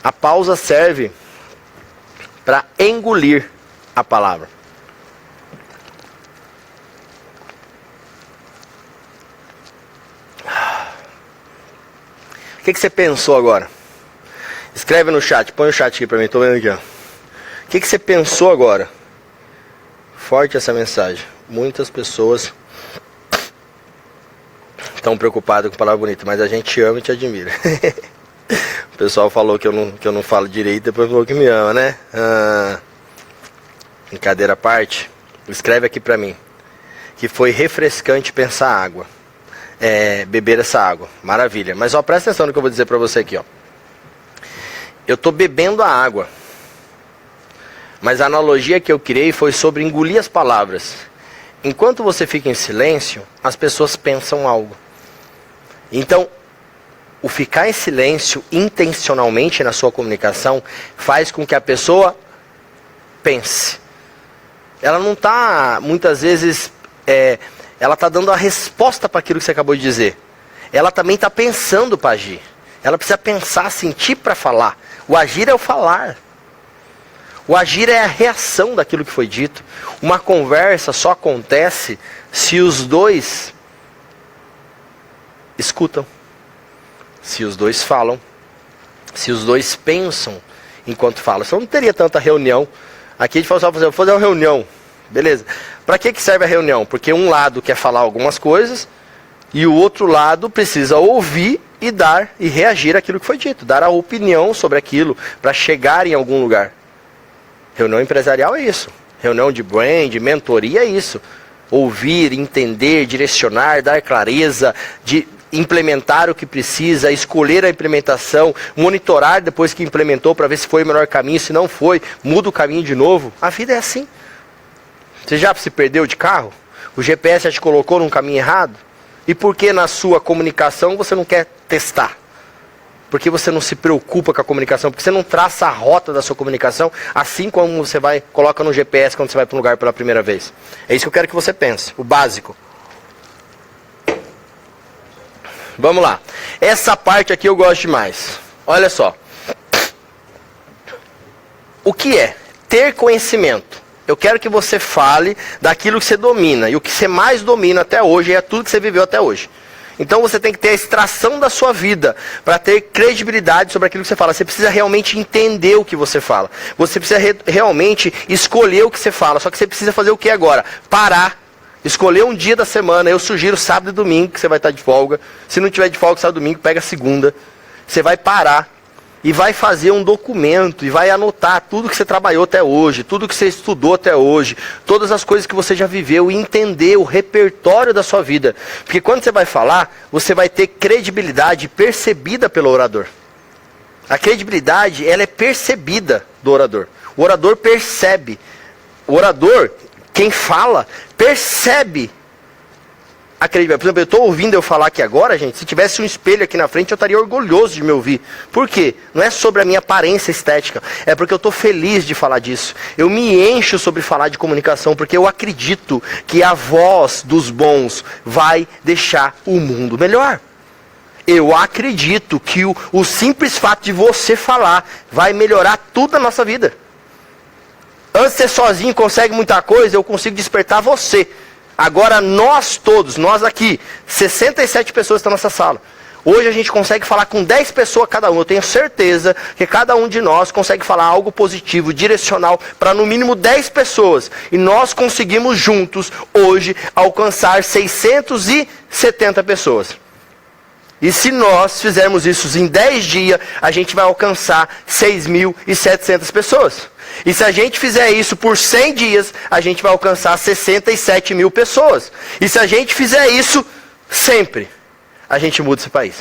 A pausa serve para engolir a palavra. O que você pensou agora? Escreve no chat, põe o chat aqui para mim, tô vendo aqui, ó. O que você pensou agora? Forte essa mensagem. Muitas pessoas estão preocupadas com palavra bonita, mas a gente te ama e te admira. O pessoal falou que eu não falo direito, depois falou que me ama, né? Brincadeira à parte, escreve aqui pra mim. Que foi refrescante pensar água. Beber essa água. Maravilha. Mas ó, presta atenção no que eu vou dizer pra você aqui, ó. Eu tô bebendo a água. Mas a analogia que eu criei foi sobre engolir as palavras. Enquanto você fica em silêncio, as pessoas pensam algo. Então, o ficar em silêncio intencionalmente na sua comunicação faz com que a pessoa pense. Ela não está, muitas vezes, ela está dando a resposta para aquilo que você acabou de dizer. Ela também está pensando para agir. Ela precisa pensar, sentir para falar. O agir é o falar. O agir é a reação daquilo que foi dito. Uma conversa só acontece se os dois escutam. Se os dois falam. Se os dois pensam enquanto falam. Senão não teria tanta reunião. Aqui a gente fala só, vou fazer uma reunião. Beleza. Para que serve a reunião? Porque um lado quer falar algumas coisas e o outro lado precisa ouvir e dar e reagir àquilo que foi dito. Dar a opinião sobre aquilo para chegar em algum lugar. Reunião empresarial é isso. Reunião de brand, mentoria é isso. Ouvir, entender, direcionar, dar clareza, de implementar o que precisa, escolher a implementação, monitorar depois que implementou para ver se foi o melhor caminho, se não foi, muda o caminho de novo. A vida é assim. Você já se perdeu de carro? O GPS já te colocou num caminho errado? E por que na sua comunicação você não quer testar? Por que você não se preocupa com a comunicação? Porque você não traça a rota da sua comunicação, assim como você coloca no GPS quando você vai para um lugar pela primeira vez. É isso que eu quero que você pense, o básico. Vamos lá. Essa parte aqui eu gosto demais. Olha só. O que é ter conhecimento? Eu quero que você fale daquilo que você domina. E o que você mais domina até hoje é tudo que você viveu até hoje. Então você tem que ter a extração da sua vida para ter credibilidade sobre aquilo que você fala. Você precisa realmente entender o que você fala. Você precisa realmente escolher o que você fala. Só que você precisa fazer o que agora? Parar. Escolher um dia da semana. Eu sugiro sábado e domingo que você vai estar de folga. Se não tiver de folga, sábado e domingo, pega segunda. Você vai parar. E vai fazer um documento, e vai anotar tudo que você trabalhou até hoje, tudo que você estudou até hoje, todas as coisas que você já viveu, e entender o repertório da sua vida. Porque quando você vai falar, você vai ter credibilidade percebida pelo orador. A credibilidade, ela é percebida do orador. O orador percebe. O orador, quem fala, percebe a credibilidade. Por exemplo, eu estou ouvindo eu falar aqui agora, gente, se tivesse um espelho aqui na frente, eu estaria orgulhoso de me ouvir. Por quê? Não é sobre a minha aparência estética, é porque eu estou feliz de falar disso. Eu me encho sobre falar de comunicação, porque eu acredito que a voz dos bons vai deixar o mundo melhor. Eu acredito que o simples fato de você falar vai melhorar tudo na nossa vida. Antes de ser sozinho consegue muita coisa, eu consigo despertar você. Agora nós todos, nós aqui, 67 pessoas estão nessa sala. Hoje a gente consegue falar com 10 pessoas cada um. Eu tenho certeza que cada um de nós consegue falar algo positivo, direcional, para no mínimo 10 pessoas. E nós conseguimos juntos, hoje, alcançar 670 pessoas. E se nós fizermos isso em 10 dias, a gente vai alcançar 6.700 pessoas. E se a gente fizer isso por 100 dias, a gente vai alcançar 67 mil pessoas. E se a gente fizer isso sempre, a gente muda esse país.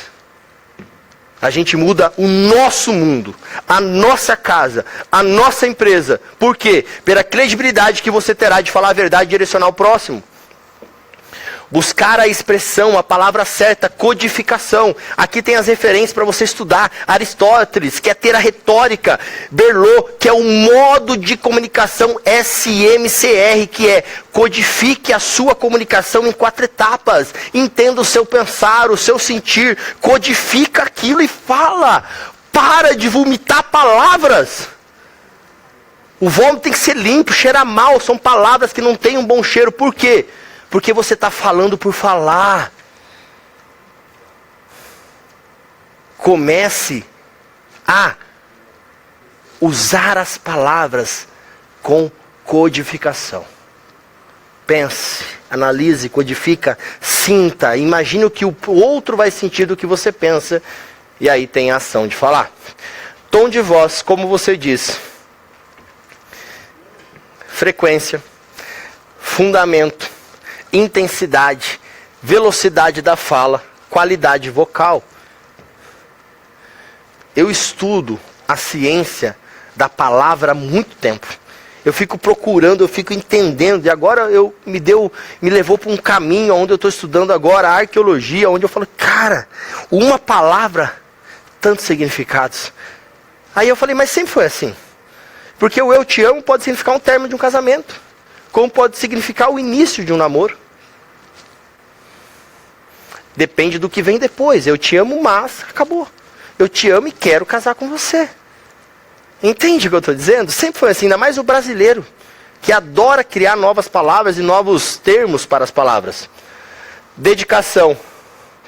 A gente muda o nosso mundo, a nossa casa, a nossa empresa. Por quê? Pela credibilidade que você terá de falar a verdade e direcionar o próximo. Buscar a expressão, a palavra certa, codificação. Aqui tem as referências para você estudar. Aristóteles, quer ter a retórica. Berlot, que é o modo de comunicação SMCR, que é codifique a sua comunicação em 4 etapas. Entenda o seu pensar, o seu sentir. Codifica aquilo e fala. Para de vomitar palavras. O vômito tem que ser limpo, cheirar mal. São palavras que não têm um bom cheiro. Por quê? Porque você está falando por falar. Comece a usar as palavras com codificação. Pense, analise, codifica, sinta, imagine o que o outro vai sentir do que você pensa. E aí tem a ação de falar. Tom de voz, como você diz. Frequência, fundamento, intensidade, velocidade da fala, qualidade vocal. Eu estudo a ciência da palavra há muito tempo. Eu fico procurando, eu fico entendendo. E agora me levou para um caminho onde eu estou estudando agora, a arqueologia, onde eu falo, cara, uma palavra, tantos significados. Aí eu falei, mas sempre foi assim. Porque o eu te amo pode significar um término de um casamento. Como pode significar o início de um namoro. Depende do que vem depois. Eu te amo, mas acabou. Eu te amo e quero casar com você. Entende o que eu estou dizendo? Sempre foi assim, ainda mais o brasileiro, que adora criar novas palavras e novos termos para as palavras. Dedicação,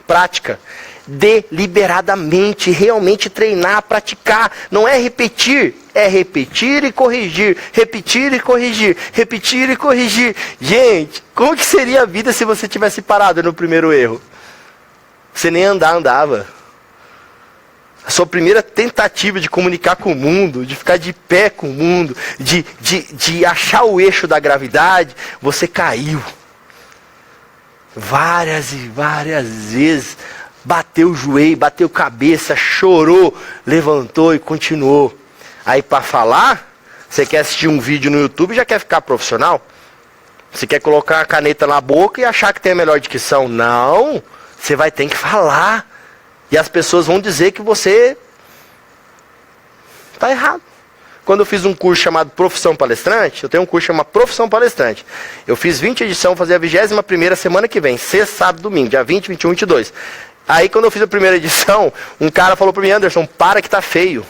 prática, deliberadamente, realmente treinar, praticar. Não é repetir e corrigir, repetir e corrigir, repetir e corrigir. Gente, como que seria a vida se você tivesse parado no primeiro erro? Você nem andava. A sua primeira tentativa de comunicar com o mundo, de ficar de pé com o mundo, de achar o eixo da gravidade, você caiu. Várias e várias vezes. Bateu o joelho, bateu cabeça, chorou, levantou e continuou. Aí para falar, você quer assistir um vídeo no YouTube e já quer ficar profissional? Você quer colocar a caneta na boca e achar que tem a melhor dicção? Não, você vai ter que falar. E as pessoas vão dizer que você está errado. Quando eu fiz um curso chamado Profissão Palestrante, eu tenho um curso chamado Profissão Palestrante. Eu fiz 20 edições, vou fazer a 21ª semana que vem, sexta, sábado, domingo, dia 20, 21, 22. Aí quando eu fiz a primeira edição, um cara falou para mim, Anderson, para que tá feio.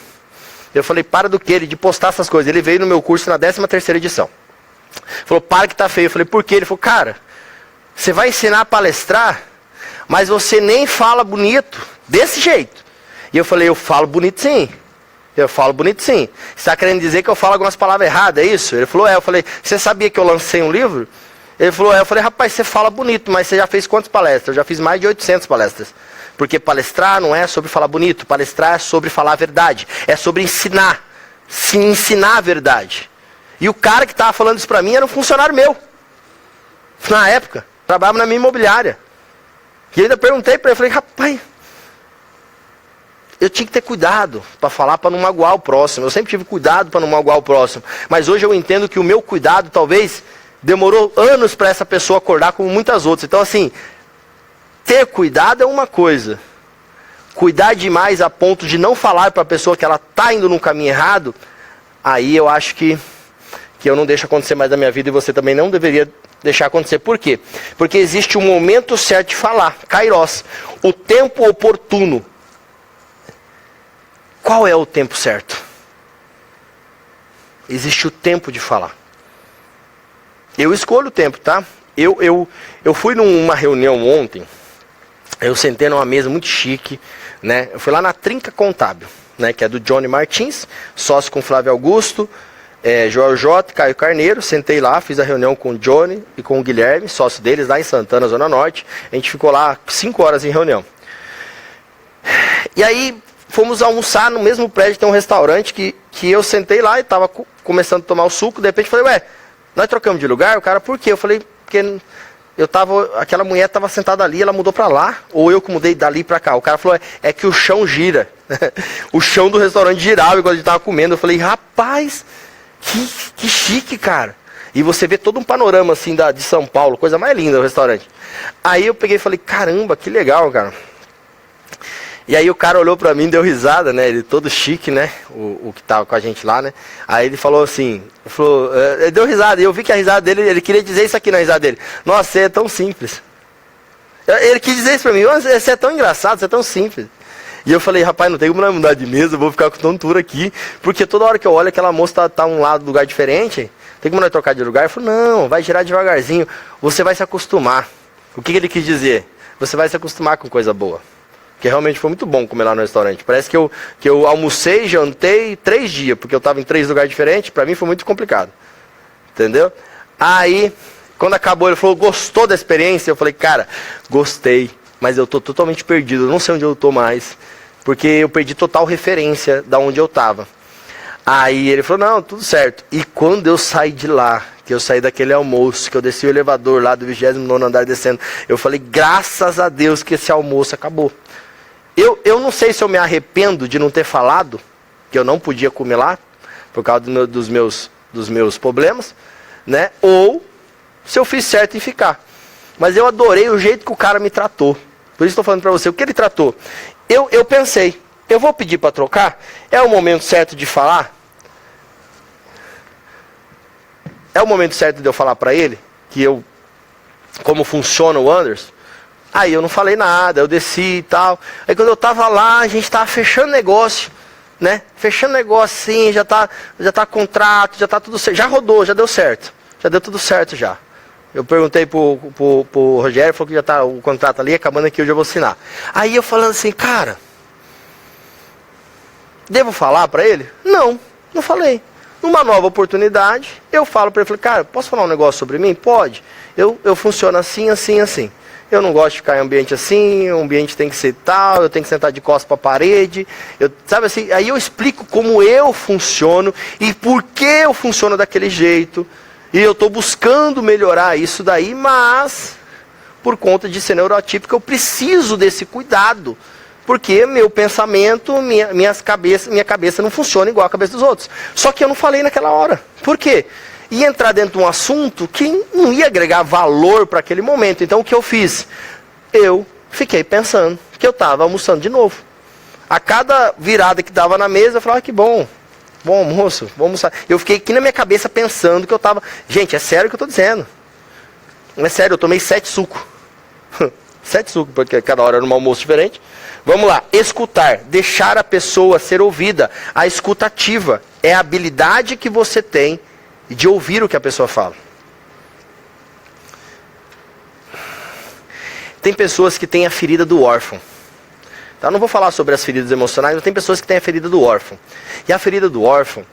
Eu falei, para do quê? Ele de postar essas coisas. Ele veio no meu curso na 13ª edição. Falou, para que tá feio. Eu falei, por quê? Ele falou, cara, você vai ensinar a palestrar, mas você nem fala bonito, desse jeito. E eu falei, eu falo bonito sim. Eu falo bonito sim. Você está querendo dizer que eu falo algumas palavras erradas, é isso? Ele falou, é. Eu falei, você sabia que eu lancei um livro? Ele falou, é. Eu falei, rapaz, você fala bonito, mas você já fez quantas palestras? Eu já fiz mais de 800 palestras. Porque palestrar não é sobre falar bonito, palestrar é sobre falar a verdade. É sobre ensinar. Se ensinar a verdade. E o cara que estava falando isso para mim era um funcionário meu. Na época, trabalhava na minha imobiliária. E eu ainda perguntei para ele, falei, rapaz, eu tinha que ter cuidado para falar, para não magoar o próximo. Eu sempre tive cuidado para não magoar o próximo. Mas hoje eu entendo que o meu cuidado talvez demorou anos para essa pessoa acordar como muitas outras. Então assim, ter cuidado é uma coisa. Cuidar demais a ponto de não falar para a pessoa que ela está indo num caminho errado, aí eu acho que eu não deixo acontecer mais na minha vida e você também não deveria deixar acontecer. Por quê? Porque existe um momento certo de falar, kairos, o tempo oportuno. Qual é o tempo certo? Existe o tempo de falar. Eu escolho o tempo, tá? Eu fui numa reunião ontem, eu sentei numa mesa muito chique, né? Eu fui lá na Trinca Contábil, né? Que é do Johnny Martins, sócio com Flávio Augusto, Joel J, Caio Carneiro. Sentei lá, fiz a reunião com o Johnny e com o Guilherme, sócio deles lá em Santana, Zona Norte. A gente ficou lá 5 horas em reunião. E aí fomos almoçar no mesmo prédio, tem um restaurante que eu sentei lá e estava começando a tomar o suco. De repente falei, ué, nós trocamos de lugar? O cara, por quê? Eu falei, porque aquela mulher estava sentada ali, ela mudou para lá, ou eu que mudei dali para cá. O cara falou, é que o chão gira. O chão do restaurante girava enquanto a gente estava comendo. Eu falei, rapaz, que chique, cara. E você vê todo um panorama assim de São Paulo, coisa mais linda o restaurante. Aí eu peguei e falei, caramba, que legal, cara. E aí o cara olhou pra mim, deu risada, né? Ele todo chique, né? O que tava com a gente lá, né? Aí ele falou assim, ele deu risada, e eu vi que a risada dele, ele queria dizer isso aqui na risada dele. Nossa, você é tão simples. Ele quis dizer isso pra mim, você é tão engraçado, você é tão simples. E eu falei, rapaz, não tem como mudar de mesa, eu vou ficar com tontura aqui. Porque toda hora que eu olho, aquela moça tá um lado do lugar diferente. Tem como nós trocar de lugar? Eu falei, não, vai girar devagarzinho, você vai se acostumar. O que ele quis dizer? Você vai se acostumar com coisa boa. Porque realmente foi muito bom comer lá no restaurante. Parece que eu almocei, jantei 3 dias, porque eu estava em 3 lugares diferentes, pra mim foi muito complicado. Entendeu? Aí, quando acabou, ele falou, gostou da experiência? Eu falei, cara, gostei, mas eu tô totalmente perdido, eu não sei onde eu tô mais. Porque eu perdi total referência da onde eu tava. Aí ele falou, não, tudo certo. E quando eu saí de lá, que eu saí daquele almoço, que eu desci o elevador lá do 29º andar descendo, eu falei, graças a Deus que esse almoço acabou. Eu não sei se eu me arrependo de não ter falado, que eu não podia comer lá, por causa dos meus problemas, né? Ou se eu fiz certo em ficar. Mas eu adorei o jeito que o cara me tratou. Por isso estou falando para você, o que ele tratou. Eu pensei, eu vou pedir para trocar? É o momento certo de falar? É o momento certo de eu falar para ele como funciona o Anderson? Aí eu não falei nada, eu desci e tal. Aí quando eu tava lá, a gente tava fechando negócio, né? Fechando negócio assim, já tá contrato, já tá tudo certo. Já rodou, já deu certo. Já deu tudo certo já. Eu perguntei pro Rogério, falou que já tá o contrato ali, acabando aqui, hoje eu vou assinar. Aí eu falando assim, cara, devo falar pra ele? Não falei. Numa nova oportunidade, eu falo pra ele, cara, posso falar um negócio sobre mim? Pode. Eu funciono assim, assim, assim. Eu não gosto de ficar em ambiente assim, o ambiente tem que ser tal, eu tenho que sentar de costas para a parede. Sabe assim, aí eu explico como eu funciono e por que eu funciono daquele jeito. E eu estou buscando melhorar isso daí, mas por conta de ser neurotípico eu preciso desse cuidado. Porque meu pensamento, minha cabeça não funciona igual a cabeça dos outros. Só que eu não falei naquela hora. Por quê? Ia entrar dentro de um assunto que não ia agregar valor para aquele momento. Então o que eu fiz? Eu fiquei pensando que eu estava almoçando de novo. A cada virada que dava na mesa, eu falava, que bom almoço, vou almoçar. Eu fiquei aqui na minha cabeça pensando que eu estava... Gente, é sério o que eu estou dizendo. Não é sério, eu tomei 7 sucos. 7 sucos, porque cada hora era um almoço diferente. Vamos lá, escutar, deixar a pessoa ser ouvida. A escuta ativa é a habilidade que você tem de ouvir o que a pessoa fala. Tem pessoas que têm a ferida do órfão. Tá? Eu não vou falar sobre as feridas emocionais, mas tem pessoas que têm a ferida do órfão. E a ferida do órfão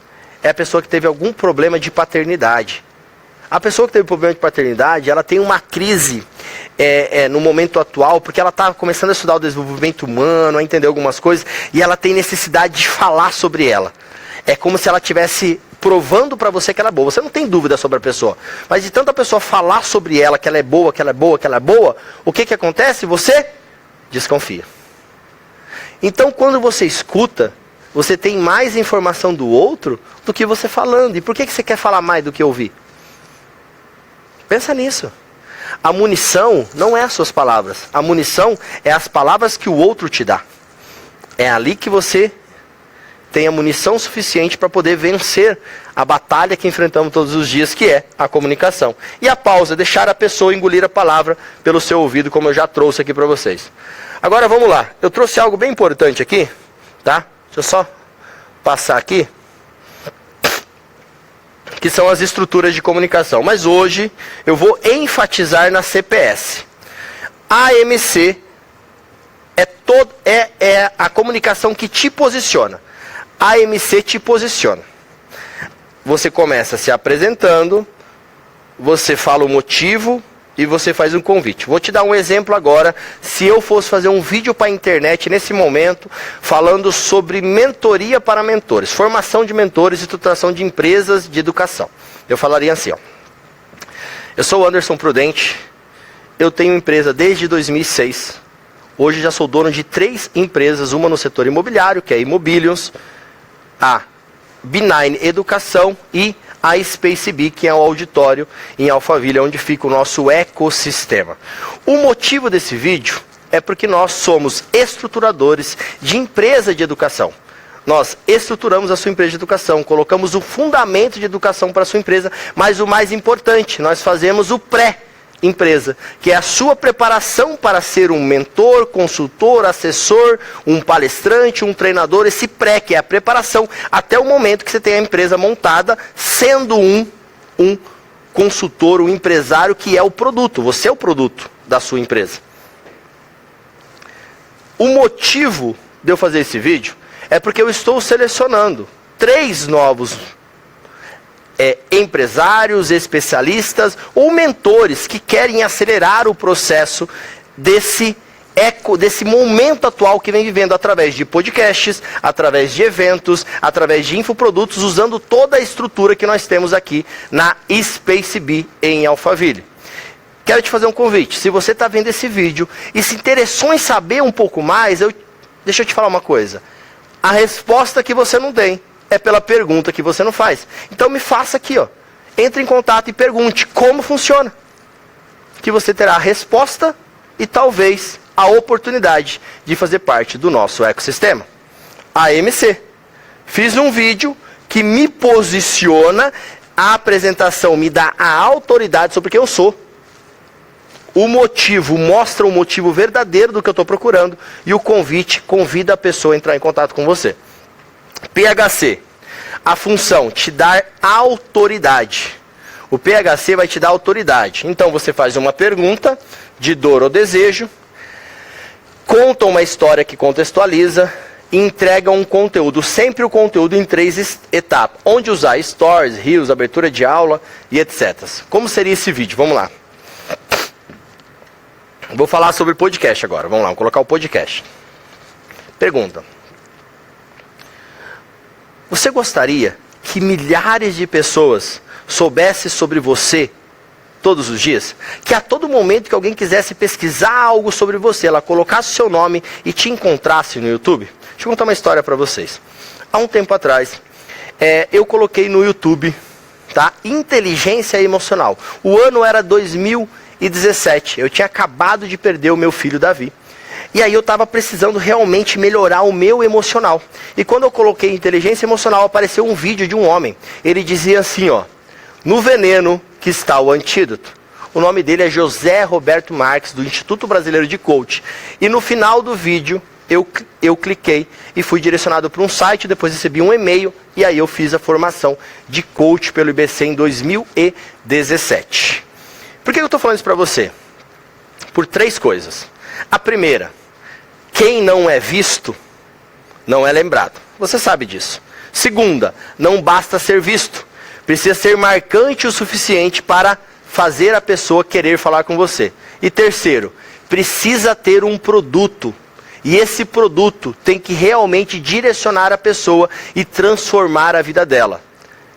é a pessoa que teve algum problema de paternidade. A pessoa que teve problema de paternidade, ela tem uma crise no momento atual, porque ela está começando a estudar o desenvolvimento humano, a entender algumas coisas, e ela tem necessidade de falar sobre ela. É como se ela tivesse provando para você que ela é boa. Você não tem dúvida sobre a pessoa. Mas de tanta pessoa falar sobre ela, que ela é boa, que ela é boa, que ela é boa, o que acontece? Você desconfia. Então, quando você escuta, você tem mais informação do outro do que você falando. E por que você quer falar mais do que ouvir? Pensa nisso. A munição não é as suas palavras. A munição é as palavras que o outro te dá. É ali que você tem a munição suficiente para poder vencer a batalha que enfrentamos todos os dias, que é a comunicação. E a pausa, deixar a pessoa engolir a palavra pelo seu ouvido, como eu já trouxe aqui para vocês. Agora vamos lá. Eu trouxe algo bem importante aqui, tá? Deixa eu só passar aqui. Que são as estruturas de comunicação. Mas hoje eu vou enfatizar na CPS. A AMC é a comunicação que te posiciona. A AMC te posiciona. Você começa se apresentando, você fala o motivo e você faz um convite. Vou te dar um exemplo agora. Se eu fosse fazer um vídeo para a internet nesse momento, falando sobre mentoria para mentores, formação de mentores e estruturação de empresas de educação. Eu falaria assim, ó. Eu sou o Anderson Prudente, eu tenho empresa desde 2006. Hoje já sou dono de 3 empresas, uma no setor imobiliário, que é a Imobilions, a B9 Educação e a SpaceB, que é o auditório em Alphaville, onde fica o nosso ecossistema. O motivo desse vídeo é porque nós somos estruturadores de empresa de educação. Nós estruturamos a sua empresa de educação, colocamos o fundamento de educação para a sua empresa, mas o mais importante, nós fazemos o pré-empresa, que é a sua preparação para ser um mentor, consultor, assessor, um palestrante, um treinador, esse pré, que é a preparação, até o momento que você tem a empresa montada, sendo um consultor, um empresário que é o produto, você é o produto da sua empresa. O motivo de eu fazer esse vídeo é porque eu estou selecionando 3 novos empresários, especialistas ou mentores que querem acelerar o processo desse momento atual que vem vivendo através de podcasts, através de eventos, através de infoprodutos, usando toda a estrutura que nós temos aqui na SpaceB em Alphaville. Quero te fazer um convite. Se você está vendo esse vídeo e se interessou em saber um pouco mais, deixa eu te falar uma coisa. A resposta que você não tem é pela pergunta que você não faz. Então me faça aqui, ó. Entre em contato e pergunte como funciona. Que você terá a resposta e talvez a oportunidade de fazer parte do nosso ecossistema. AMC. Fiz um vídeo que me posiciona, a apresentação me dá a autoridade sobre quem eu sou. O motivo mostra o motivo verdadeiro do que eu estou procurando e o convite convida a pessoa a entrar em contato com você. PHC, a função te dar autoridade. O PHC vai te dar autoridade. Então você faz uma pergunta de dor ou desejo, conta uma história que contextualiza e entrega um conteúdo, sempre o conteúdo em 3 etapas, onde usar stories, reels, abertura de aula e etc. Como seria esse vídeo? Vamos lá. Vou falar sobre podcast agora. Vamos lá, vamos colocar o podcast. Pergunta. Você gostaria que milhares de pessoas soubessem sobre você todos os dias? Que a todo momento que alguém quisesse pesquisar algo sobre você, ela colocasse o seu nome e te encontrasse no YouTube? Deixa eu contar uma história para vocês. Há um tempo atrás, eu coloquei no YouTube, tá? Inteligência emocional. O ano era 2017, eu tinha acabado de perder o meu filho Davi. E aí eu estava precisando realmente melhorar o meu emocional. E quando eu coloquei inteligência emocional, apareceu um vídeo de um homem. Ele dizia assim, ó: no veneno que está o antídoto. O nome dele é José Roberto Marques, do Instituto Brasileiro de Coach. E no final do vídeo, eu cliquei e fui direcionado para um site, depois recebi um e-mail, e aí eu fiz a formação de coach pelo IBC em 2017. Por que eu estou falando isso para você? Por 3 coisas. A primeira, quem não é visto, não é lembrado. Você sabe disso. Segunda, não basta ser visto. Precisa ser marcante o suficiente para fazer a pessoa querer falar com você. E terceiro, precisa ter um produto. E esse produto tem que realmente direcionar a pessoa e transformar a vida dela.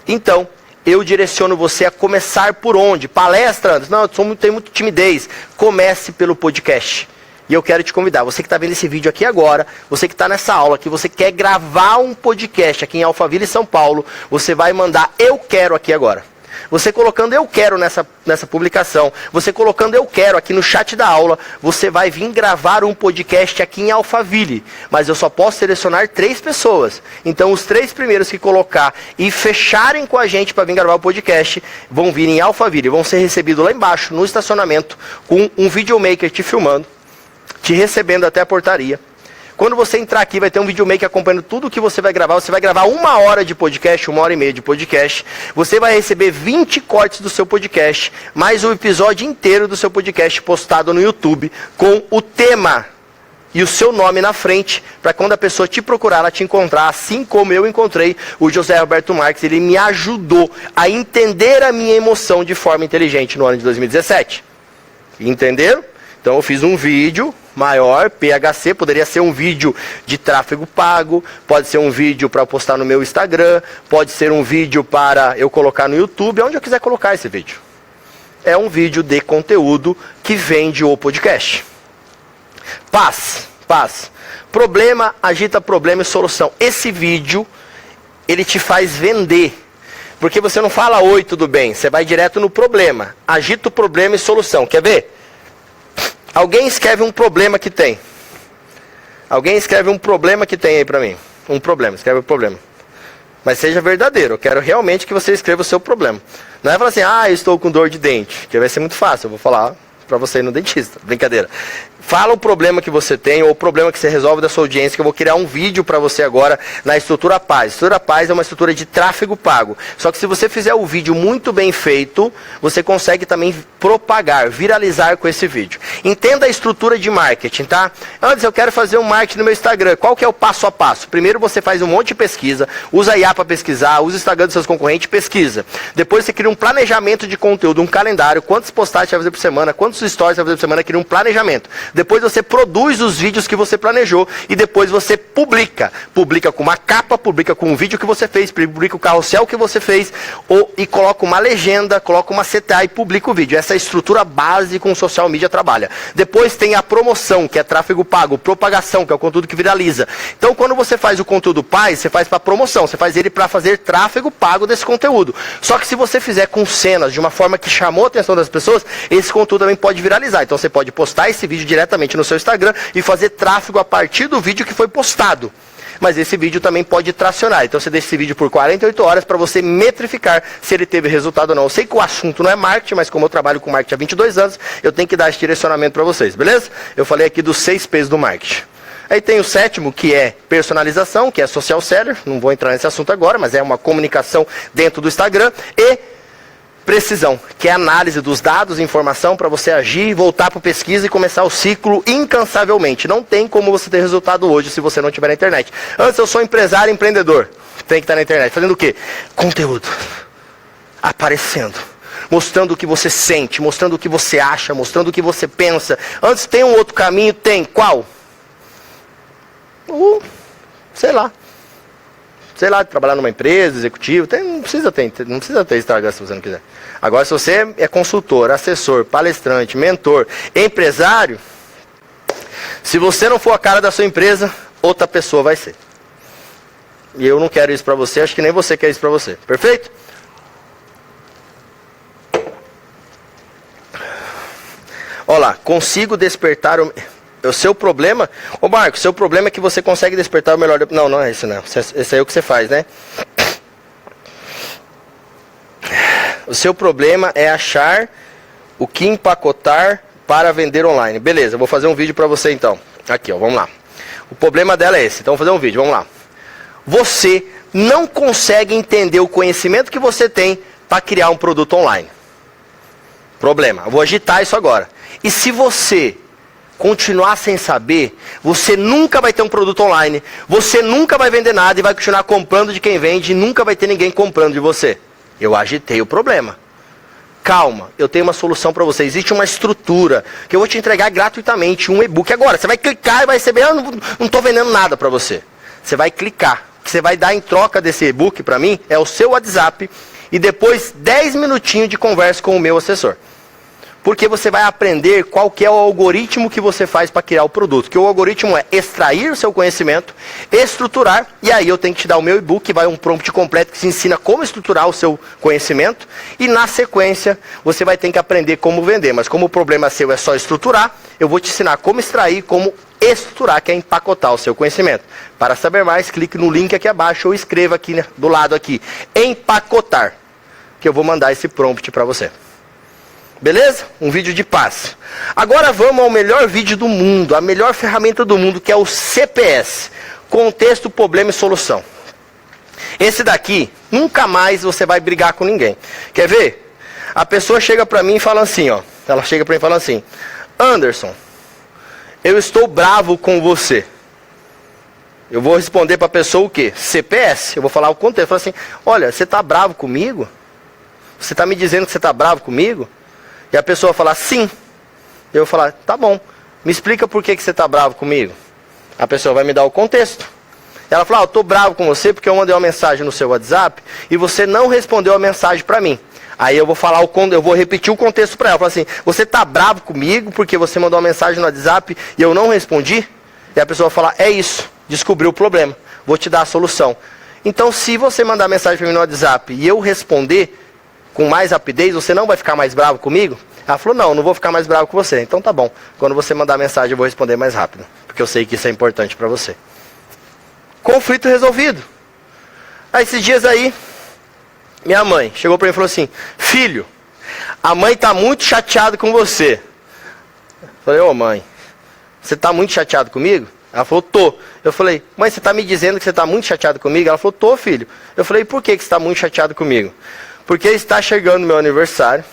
Então, eu direciono você a começar por onde? Palestra? Não, eu tenho muita timidez. Comece pelo podcast. E eu quero te convidar, você que está vendo esse vídeo aqui agora, você que está nessa aula, que você quer gravar um podcast aqui em Alphaville, São Paulo, você vai mandar "eu quero" aqui agora. Você colocando "eu quero" nessa publicação, você colocando "eu quero" aqui no chat da aula, você vai vir gravar um podcast aqui em Alphaville. Mas eu só posso selecionar 3 pessoas. Então os 3 primeiros que colocar e fecharem com a gente para vir gravar o podcast, vão vir em Alphaville, vão ser recebidos lá embaixo, no estacionamento, com um videomaker te filmando, te recebendo até a portaria. Quando você entrar aqui, vai ter um videomaker acompanhando tudo que você vai gravar. Você vai gravar 1 hora de podcast, 1h30 de podcast. Você vai receber 20 cortes do seu podcast, mais um episódio inteiro do seu podcast postado no YouTube, com o tema e o seu nome na frente, para quando a pessoa te procurar, ela te encontrar, assim como eu encontrei o José Roberto Marques. Ele me ajudou a entender a minha emoção de forma inteligente no ano de 2017. Entenderam? Então eu fiz um vídeo maior, PHC, poderia ser um vídeo de tráfego pago, pode ser um vídeo para postar no meu Instagram, pode ser um vídeo para eu colocar no YouTube, onde eu quiser colocar esse vídeo. É um vídeo de conteúdo que vende o podcast. Paz. Problema, agita problema e solução. Esse vídeo, ele te faz vender. Porque você não fala oi, tudo bem. Você vai direto no problema. Agita o problema e solução. Quer ver? Alguém escreve um problema que tem. Alguém escreve um problema que tem aí pra mim. Um problema, escreve um problema. Mas seja verdadeiro. Eu quero realmente que você escreva o seu problema. Não é falar assim, eu estou com dor de dente. Que vai ser muito fácil. Eu vou falar pra você ir no dentista. Brincadeira. Fala o problema que você tem ou o problema que você resolve da sua audiência, que eu vou criar um vídeo para você agora na Estrutura Paz. Estrutura Paz é uma estrutura de tráfego pago. Só que se você fizer o vídeo muito bem feito, você consegue também propagar, viralizar com esse vídeo. Entenda a estrutura de marketing, tá? Antes eu quero fazer um marketing no meu Instagram. Qual que é o passo a passo? Primeiro você faz um monte de pesquisa, usa a IA para pesquisar, usa o Instagram dos seus concorrentes, pesquisa. Depois você cria um planejamento de conteúdo, um calendário, quantas postagens você vai fazer por semana, quantos stories você vai fazer por semana, cria um planejamento. Depois você produz os vídeos que você planejou e depois você publica. Publica com uma capa, publica com um vídeo que você fez, publica o carrossel que você fez e coloca uma legenda, coloca uma CTA e publica o vídeo. Essa é a estrutura base com o social media trabalha. Depois tem a promoção, que é tráfego pago, propagação, que é o conteúdo que viraliza. Então quando você faz o conteúdo paz, você faz para promoção, você faz ele para fazer tráfego pago desse conteúdo. Só que se você fizer com cenas de uma forma que chamou a atenção das pessoas, esse conteúdo também pode viralizar. Então você pode postar esse vídeo diretamente no seu Instagram e fazer tráfego a partir do vídeo que foi postado. Mas esse vídeo também pode tracionar. Então você deixa esse vídeo por 48 horas para você metrificar se ele teve resultado ou não. Eu sei que o assunto não é marketing, mas como eu trabalho com marketing há 22 anos, eu tenho que dar esse direcionamento para vocês, beleza? Eu falei aqui dos 6 P's do marketing. Aí tem o 7º, que é personalização, que é social seller. Não vou entrar nesse assunto agora, mas é uma comunicação dentro do Instagram. E precisão, que é a análise dos dados e informação para você agir, voltar para pesquisa e começar o ciclo incansavelmente. Não tem como você ter resultado hoje se você não estiver na internet. Antes eu sou empresário e empreendedor. Tem que estar na internet. Fazendo o quê? Conteúdo. Aparecendo. Mostrando o que você sente, mostrando o que você acha, mostrando o que você pensa. Antes tem um outro caminho? Tem. Qual? Sei lá, trabalhar numa empresa, executivo, não precisa ter Instagram se você não quiser. Agora, se você é consultor, assessor, palestrante, mentor, empresário, se você não for a cara da sua empresa, outra pessoa vai ser. E eu não quero isso pra você, acho que nem você quer isso pra você. Perfeito? Olha lá, consigo despertar o seu problema... Ô Marco, seu problema é que você consegue despertar o melhor... Não, não é isso não. Esse aí é o que você faz, né? O seu problema é achar o que empacotar para vender online. Beleza, eu vou fazer um vídeo para você então. Aqui, ó, vamos lá. O problema dela é esse, então vou fazer um vídeo, vamos lá. Você não consegue entender o conhecimento que você tem para criar um produto online. Problema, eu vou agitar isso agora. E se você continuar sem saber, você nunca vai ter um produto online, você nunca vai vender nada e vai continuar comprando de quem vende e nunca vai ter ninguém comprando de você. Eu agitei o problema. Calma, eu tenho uma solução para você. Existe uma estrutura que eu vou te entregar gratuitamente, um e-book. Agora, você vai clicar e vai receber, eu não estou vendendo nada para você. Você vai clicar. O que você vai dar em troca desse e-book para mim é o seu WhatsApp e depois 10 minutinhos de conversa com o meu assessor. Porque você vai aprender qual que é o algoritmo que você faz para criar o produto. Que o algoritmo é extrair o seu conhecimento, estruturar, e aí eu tenho que te dar o meu e-book, que vai um prompt completo que te ensina como estruturar o seu conhecimento, e na sequência você vai ter que aprender como vender. Mas como o problema seu é só estruturar, eu vou te ensinar como extrair, como estruturar, que é empacotar o seu conhecimento. Para saber mais, clique no link aqui abaixo ou escreva aqui do lado aqui, empacotar, que eu vou mandar esse prompt para você. Beleza? Um vídeo de paz. Agora vamos ao melhor vídeo do mundo, a melhor ferramenta do mundo, que é o CPS. Contexto, problema e solução. Esse daqui, nunca mais você vai brigar com ninguém. Quer ver? A pessoa chega pra mim e fala assim, ó. Ela chega pra mim e fala assim: Anderson, eu estou bravo com você. Eu vou responder pra pessoa o quê? CPS. Eu vou falar o contexto. Eu falo assim: olha, você tá bravo comigo? Você tá me dizendo que você tá bravo comigo? E a pessoa falar sim. Eu vou falar: tá bom, me explica por que você está bravo comigo. A pessoa vai me dar o contexto. Ela fala: eu estou bravo com você porque eu mandei uma mensagem no seu WhatsApp e você não respondeu a mensagem para mim. Aí eu vou falar eu vou repetir o contexto para ela. Eu falo assim: você está bravo comigo porque você mandou uma mensagem no WhatsApp e eu não respondi? E a pessoa vai falar: é isso, descobriu o problema, vou te dar a solução. Então, se você mandar mensagem para mim no WhatsApp e eu responder com mais rapidez, você não vai ficar mais bravo comigo? Ela falou, não vou ficar mais bravo com você. Então tá bom, quando você mandar mensagem eu vou responder mais rápido, porque eu sei que isso é importante para você. Conflito resolvido. Aí esses dias aí, minha mãe chegou para mim e falou assim, filho, a mãe está muito chateada com você. Eu falei, ô mãe, você está muito chateado comigo? Ela falou, tô. Eu falei, mãe, você está me dizendo que você está muito chateado comigo? Ela falou, tô, filho. Eu falei, por que você está muito chateado comigo? Porque está chegando meu aniversário.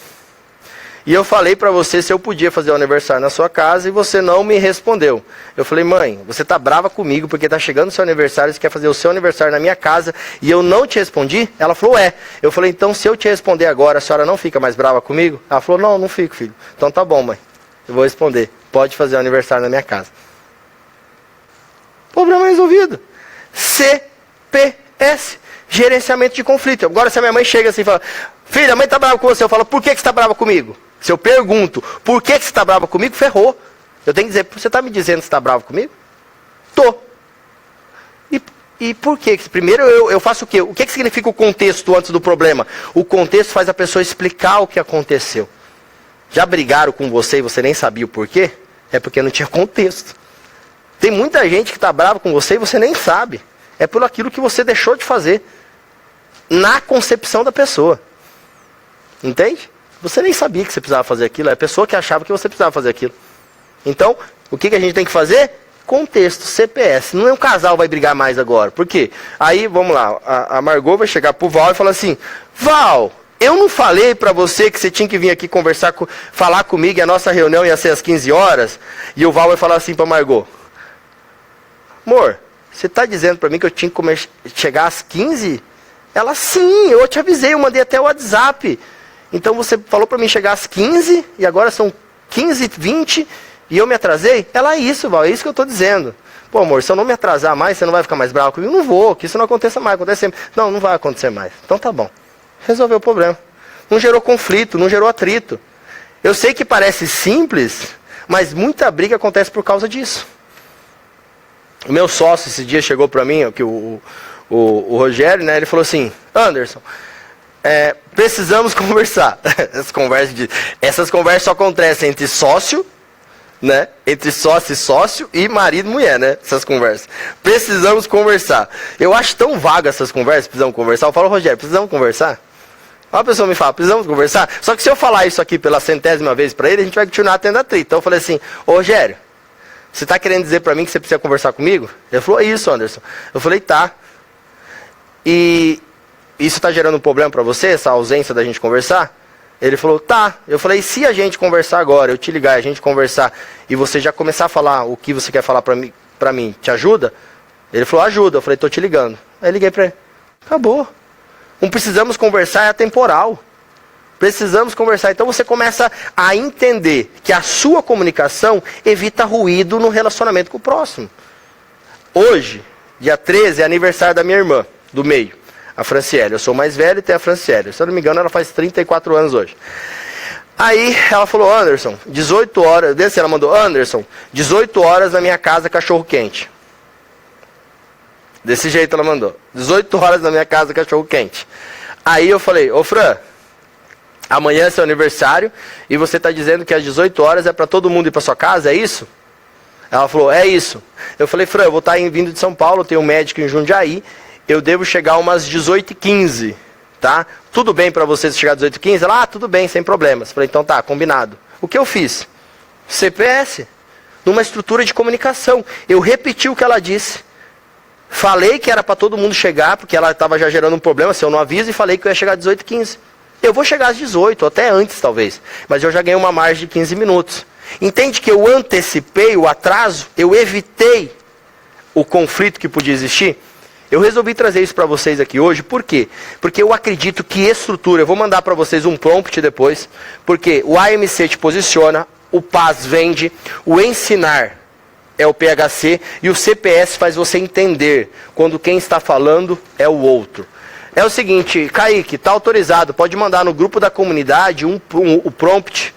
E eu falei para você se eu podia fazer o aniversário na sua casa e você não me respondeu. Eu falei, mãe, você está brava comigo porque está chegando o seu aniversário, você quer fazer o seu aniversário na minha casa e eu não te respondi? Ela falou, é. Eu falei, então se eu te responder agora, a senhora não fica mais brava comigo? Ela falou, não fico, filho. Então tá bom, mãe. Eu vou responder. Pode fazer o aniversário na minha casa. Problema resolvido. CPS. Gerenciamento de conflito. Agora se a minha mãe chega assim e fala, filha, a mãe está brava com você. Eu falo, por que você está brava comigo? Se eu pergunto, por que você está brava comigo? Ferrou. Eu tenho que dizer, você está me dizendo que você está bravo comigo? Tô. E por quê? Primeiro eu faço o quê? O que significa o contexto antes do problema? O contexto faz a pessoa explicar o que aconteceu. Já brigaram com você e você nem sabia o porquê? É porque não tinha contexto. Tem muita gente que está brava com você e você nem sabe. É por aquilo que você deixou de fazer. Na concepção da pessoa. Entende? Você nem sabia que você precisava fazer aquilo. É a pessoa que achava que você precisava fazer aquilo. Então, o que a gente tem que fazer? Contexto, CPS. Não é um casal vai brigar mais agora. Por quê? Aí, vamos lá. A Margot vai chegar pro Val e falar assim, Val, eu não falei para você que você tinha que vir aqui falar comigo e a nossa reunião ia ser às 15 horas? E o Val vai falar assim para Margot, amor, você está dizendo para mim que eu tinha que chegar às 15? Ela, sim, eu te avisei, eu mandei até o WhatsApp. Então você falou para mim chegar às 15 e agora são 15h20 e eu me atrasei? Ela, isso, Val, é isso que eu estou dizendo. Pô, amor, se eu não me atrasar mais, você não vai ficar mais bravo comigo? Não vou, que isso não aconteça mais, acontece sempre. Não vai acontecer mais. Então tá bom. Resolveu o problema. Não gerou conflito, não gerou atrito. Eu sei que parece simples, mas muita briga acontece por causa disso. O meu sócio esse dia chegou para mim, o Rogério, né? Ele falou assim, Anderson, precisamos conversar. Essas conversas só acontecem entre sócio, né? Entre sócio e sócio e marido e mulher, né? Essas conversas. Precisamos conversar. Eu acho tão vaga essas conversas, precisamos conversar. Eu falo, Rogério, precisamos conversar? Uma pessoa me fala, precisamos conversar? Só que se eu falar isso aqui pela 100ª vez para ele, a gente vai continuar tendo atrito. Então eu falei assim, ô Rogério, você está querendo dizer para mim que você precisa conversar comigo? Ele falou, é isso, Anderson. Eu falei, tá. E isso está gerando um problema para você, essa ausência da gente conversar? Ele falou, tá. Eu falei, se a gente conversar agora, eu te ligar, a gente conversar, e você já começar a falar o que você quer falar para mim, te ajuda? Ele falou, ajuda. Eu falei, tô te ligando. Aí liguei para ele. Acabou. Não precisamos conversar, é atemporal. Precisamos conversar. Então você começa a entender que a sua comunicação evita ruído no relacionamento com o próximo. Hoje, dia 13, é aniversário da minha irmã, do meio, a Franciele. Eu sou mais velho e tem a Franciele. Se eu não me engano, ela faz 34 anos hoje. Aí ela falou, Anderson, 18 horas, desse ela mandou, Anderson, 18 horas na minha casa, cachorro quente. Desse jeito ela mandou, 18 horas na minha casa, cachorro quente. Aí eu falei, ô Fran, amanhã é seu aniversário e você está dizendo que às 18 horas é para todo mundo ir para sua casa, é isso? Ela falou, é isso. Eu falei, Fran, eu vou estar vindo de São Paulo, eu tenho um médico em Jundiaí, eu devo chegar umas 18h15, tá? Tudo bem para você chegar às 18h15? Ela, tudo bem, sem problemas. Falei, então tá, combinado. O que eu fiz? CPS, numa estrutura de comunicação. Eu repeti o que ela disse. Falei que era para todo mundo chegar, porque ela estava já gerando um problema, se eu não aviso, e falei que eu ia chegar às 18h15. Eu vou chegar às 18, até antes talvez, mas eu já ganhei uma margem de 15 minutos. Entende que eu antecipei o atraso, eu evitei o conflito que podia existir? Eu resolvi trazer isso para vocês aqui hoje, por quê? Porque eu acredito que estrutura, eu vou mandar para vocês um prompt depois, porque o AMC te posiciona, o PAS vende, o ensinar é o PHC e o CPS faz você entender quando quem está falando é o outro. É o seguinte, Kaique, está autorizado, pode mandar no grupo da comunidade o prompt,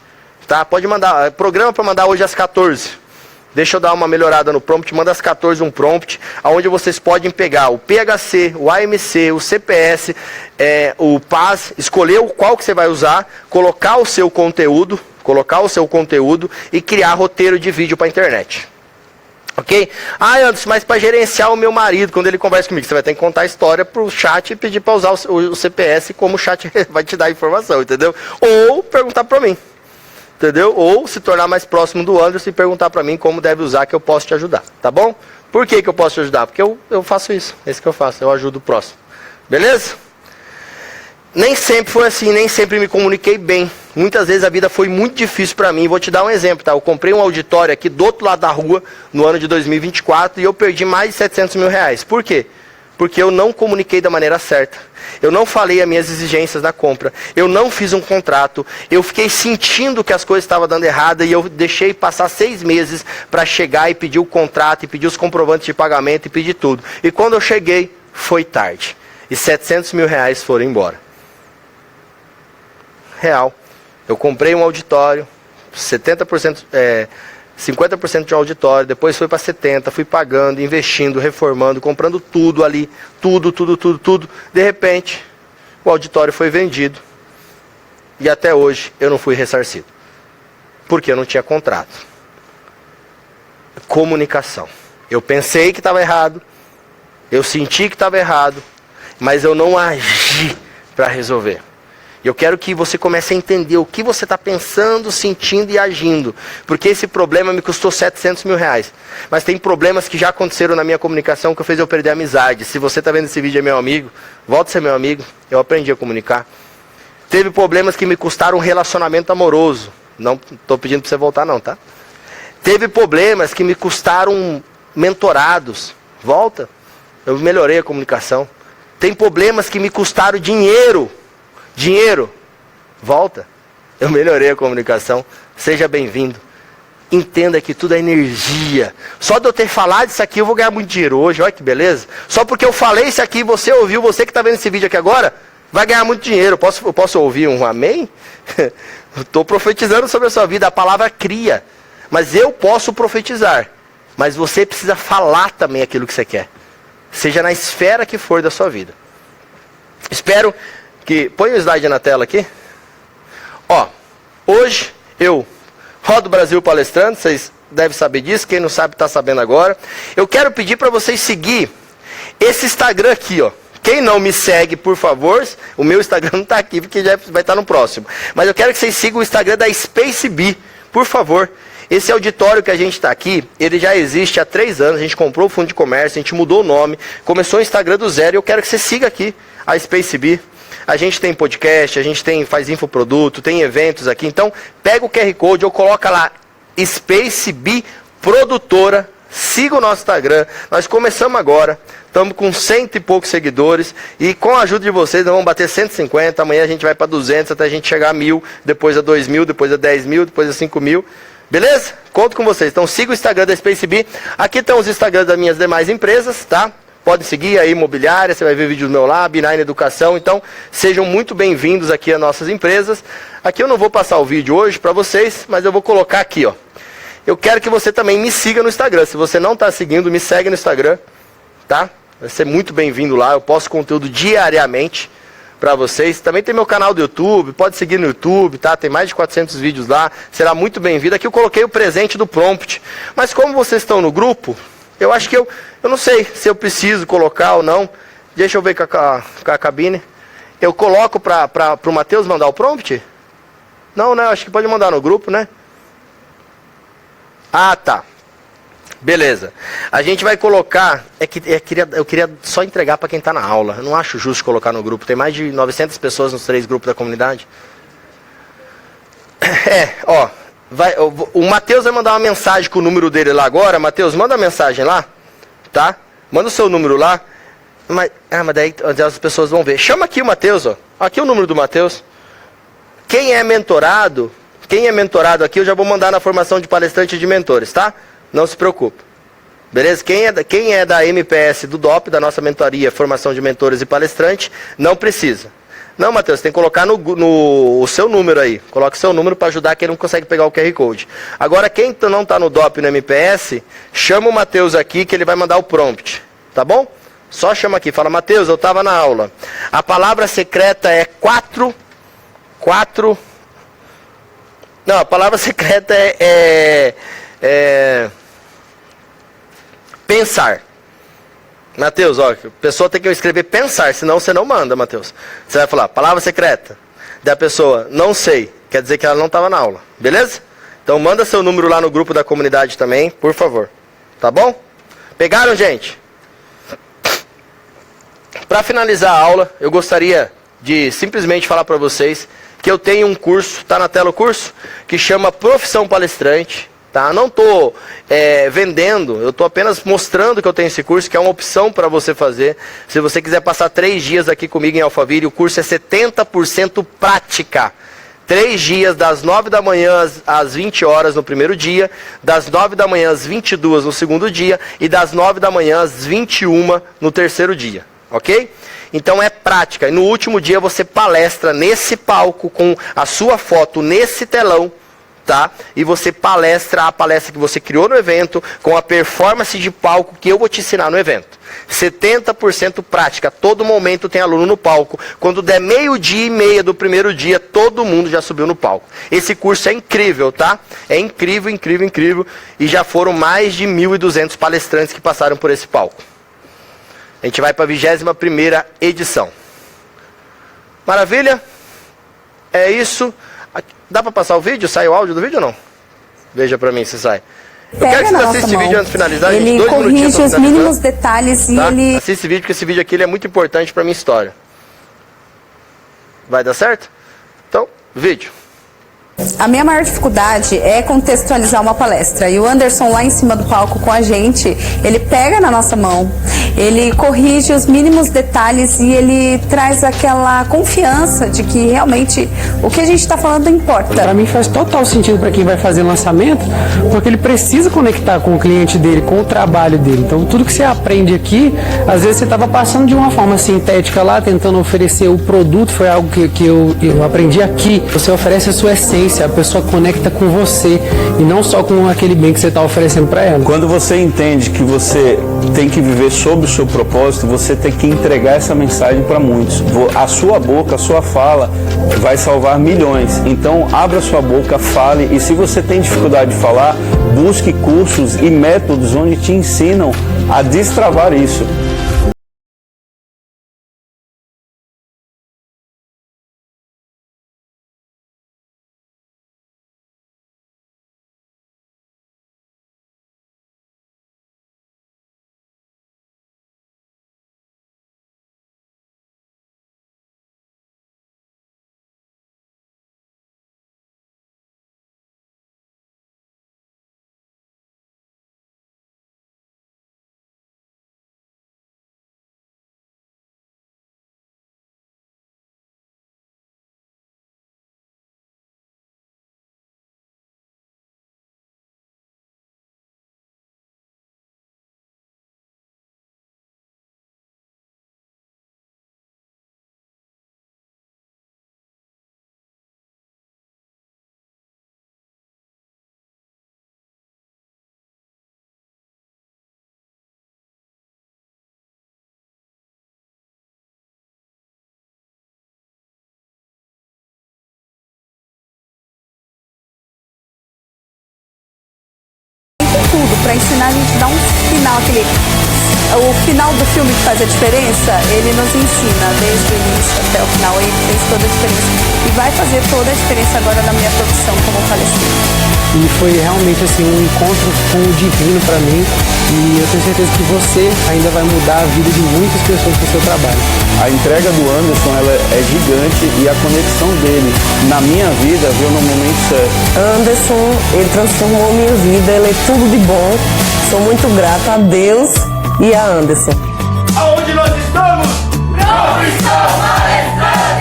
tá? Pode mandar, programa para mandar hoje às 14, Deixa eu dar uma melhorada no prompt, manda às 14 um prompt, onde vocês podem pegar o PHC, o AMC, o CPS, o PAS, escolher qual que você vai usar, colocar o seu conteúdo e criar roteiro de vídeo para a internet. Ok? Ah, Anderson, mas para gerenciar o meu marido, quando ele conversa comigo, você vai ter que contar a história para o chat e pedir para usar o CPS como o chat vai te dar a informação, entendeu? Ou perguntar para mim. Entendeu? Ou se tornar mais próximo do Anderson e perguntar para mim como deve usar, que eu posso te ajudar, tá bom? Por que eu posso te ajudar? Porque eu faço isso, é isso que eu faço, eu ajudo o próximo. Beleza? Nem sempre foi assim, nem sempre me comuniquei bem. Muitas vezes a vida foi muito difícil para mim. Vou te dar um exemplo, tá? Eu comprei um auditório aqui do outro lado da rua, no ano de 2024, e eu perdi mais de 700 mil reais. Por quê? Porque eu não comuniquei da maneira certa. Eu não falei as minhas exigências da compra. Eu não fiz um contrato. Eu fiquei sentindo que as coisas estavam dando errado e eu deixei passar 6 meses para chegar e pedir o contrato, e pedir os comprovantes de pagamento, e pedir tudo. E quando eu cheguei, foi tarde. E 700 mil reais foram embora. Real. Eu comprei um auditório, 50% de um auditório, depois foi para 70%, fui pagando, investindo, reformando, comprando tudo ali, tudo. De repente, o auditório foi vendido e até hoje eu não fui ressarcido. Porque eu não tinha contrato. Comunicação. Eu pensei que estava errado, eu senti que estava errado, mas eu não agi para resolver. E eu quero que você comece a entender o que você está pensando, sentindo e agindo. Porque esse problema me custou 700 mil reais. Mas tem problemas que já aconteceram na minha comunicação que fez eu perder a amizade. Se você está vendo esse vídeo e é meu amigo, volta a ser meu amigo. Eu aprendi a comunicar. Teve problemas que me custaram um relacionamento amoroso. Não estou pedindo para você voltar não, tá? Teve problemas que me custaram mentorados. Volta. Eu melhorei a comunicação. Tem problemas que me custaram dinheiro. Volta. Eu melhorei a comunicação. Seja bem-vindo. Entenda que tudo é energia. Só de eu ter falado isso aqui, eu vou ganhar muito dinheiro hoje. Olha que beleza. Só porque eu falei isso aqui, você ouviu, você que está vendo esse vídeo aqui agora, vai ganhar muito dinheiro. Eu posso ouvir um amém? Estou profetizando sobre a sua vida. A palavra cria. Mas eu posso profetizar. Mas você precisa falar também aquilo que você quer. Seja na esfera que for da sua vida. Espero que... Põe o slide na tela aqui. Ó, hoje eu rodo o Brasil palestrando, vocês devem saber disso, quem não sabe está sabendo agora. Eu quero pedir para vocês seguir esse Instagram aqui, ó. Quem não me segue, por favor, o meu Instagram não está aqui, porque já vai estar no próximo. Mas eu quero que vocês sigam o Instagram da SpaceBee, por favor. Esse auditório que a gente está aqui, ele já existe há 3 anos, a gente comprou o fundo de comércio, a gente mudou o nome, começou o Instagram do zero, e eu quero que você siga aqui a SpaceBee. A gente tem podcast, a gente faz infoproduto, tem eventos aqui. Então, pega o QR Code ou coloca lá SpaceBee Produtora. Siga o nosso Instagram. Nós começamos agora. Estamos com 100 e poucos seguidores. E com a ajuda de vocês, nós vamos bater 150. Amanhã a gente vai para 200 até a gente chegar a 1.000. Depois a 2.000, depois a 10.000, depois a 5.000. Beleza? Conto com vocês. Então, siga o Instagram da SpaceBee. Aqui estão os Instagrams das minhas demais empresas, tá? Pode seguir aí, Imobiliária, você vai ver vídeos meu lá, B9 Educação. Então, sejam muito bem-vindos aqui às nossas empresas. Aqui eu não vou passar o vídeo hoje para vocês, mas eu vou colocar aqui, ó. Eu quero que você também me siga no Instagram. Se você não está seguindo, me segue no Instagram, tá? Vai ser muito bem-vindo lá. Eu posto conteúdo diariamente para vocês. Também tem meu canal do YouTube, pode seguir no YouTube, tá? Tem mais de 400 vídeos lá. Será muito bem-vindo. Aqui eu coloquei o presente do prompt. Mas como vocês estão no grupo, eu acho que eu não sei se eu preciso colocar ou não. Deixa eu ver com a cabine. Eu coloco para o Matheus mandar o prompt? Não, né? Acho que pode mandar no grupo, né? Ah, tá. Beleza. A gente vai colocar... Eu queria só entregar para quem está na aula. Eu não acho justo colocar no grupo. Tem mais de 900 pessoas nos 3 grupos da comunidade. Ó... o Matheus vai mandar uma mensagem com o número dele lá agora. Matheus, manda a mensagem lá, tá? Manda o seu número lá. Mas daí as pessoas vão ver. Chama aqui o Matheus, ó. Aqui é o número do Matheus. Quem é mentorado aqui, eu já vou mandar na formação de palestrante de mentores, tá? Não se preocupe. Beleza? Quem é da MPS do DOP, da nossa mentoria, formação de mentores e palestrante, não precisa. Não, Matheus, tem que colocar o seu número aí. Coloca o seu número para ajudar quem não consegue pegar o QR Code. Agora, quem não está no DOP e no MPS, chama o Matheus aqui que ele vai mandar o prompt. Tá bom? Só chama aqui. Fala, Matheus, eu estava na aula. A palavra secreta é 4... Não, a palavra secreta é pensar. Matheus, ó, a pessoa tem que escrever pensar, senão você não manda, Matheus. Você vai falar, palavra secreta. Da pessoa, não sei. Quer dizer que ela não estava na aula. Beleza? Então manda seu número lá no grupo da comunidade também, por favor. Tá bom? Pegaram, gente? Para finalizar a aula, eu gostaria de simplesmente falar para vocês que eu tenho um curso, tá na tela o curso, que chama Profissão Palestrante. Tá? Não estou vendendo, eu estou apenas mostrando que eu tenho esse curso, que é uma opção para você fazer. Se você quiser passar 3 dias aqui comigo em Alphaville, o curso é 70% prática. 3 dias, das 9 da manhã às 20 horas no primeiro dia, das 9 da manhã às 22 no segundo dia e das 9 da manhã às 21 no terceiro dia. Ok? Então é prática. E no último dia você palestra nesse palco com a sua foto nesse telão. Tá? E você palestra a palestra que você criou no evento com a performance de palco que eu vou te ensinar no evento. 70% prática, todo momento tem aluno no palco. Quando der 12:30 do primeiro dia, todo mundo já subiu no palco. Esse curso é incrível, tá? É incrível, incrível, incrível. E já foram mais de 1.200 palestrantes que passaram por esse palco. A gente vai para a 21ª edição. Maravilha? É isso. Dá para passar o vídeo? Sai o áudio do vídeo ou não? Veja para mim se sai. Eu quero que você assista esse vídeo antes de finalizar. Ele gente, 2 minutinhos corrige os mínimos detalhes e tá? ele... Assista esse vídeo, porque esse vídeo aqui ele é muito importante para minha história. Vai dar certo? Então, vídeo. A minha maior dificuldade é contextualizar uma palestra. E o Anderson lá em cima do palco com a gente, ele pega na nossa mão, ele corrige os mínimos detalhes e ele traz aquela confiança de que realmente o que a gente está falando importa. Para mim faz total sentido para quem vai fazer lançamento, porque ele precisa conectar com o cliente dele, com o trabalho dele. Então tudo que você aprende aqui, às vezes você estava passando de uma forma sintética lá, tentando oferecer o produto, foi algo que eu aprendi aqui. Você oferece a sua essência, a pessoa conecta com você e não só com aquele bem que você está oferecendo para ela. Quando você entende que você tem que viver sob o seu propósito, você tem que entregar essa mensagem para muitos. A sua boca, a sua fala vai salvar milhões. Então abra sua boca, fale, e se você tem dificuldade de falar, busque cursos e métodos onde te ensinam a destravar isso. Tudo para ensinar a gente a dar um final, o final do filme que faz a diferença, ele nos ensina desde o início até o final, ele fez toda a diferença e vai fazer toda a diferença agora na minha profissão como palestrante. E foi realmente assim um encontro com o divino para mim, e eu tenho certeza que você ainda vai mudar a vida de muitas pessoas com o seu trabalho. A entrega do Anderson ela é gigante, e a conexão dele na minha vida veio no momento certo. Anderson, ele transformou minha vida, ele é tudo de bom. Sou muito grata a Deus e a Anderson. Aonde nós estamos? Profissão Palestrante!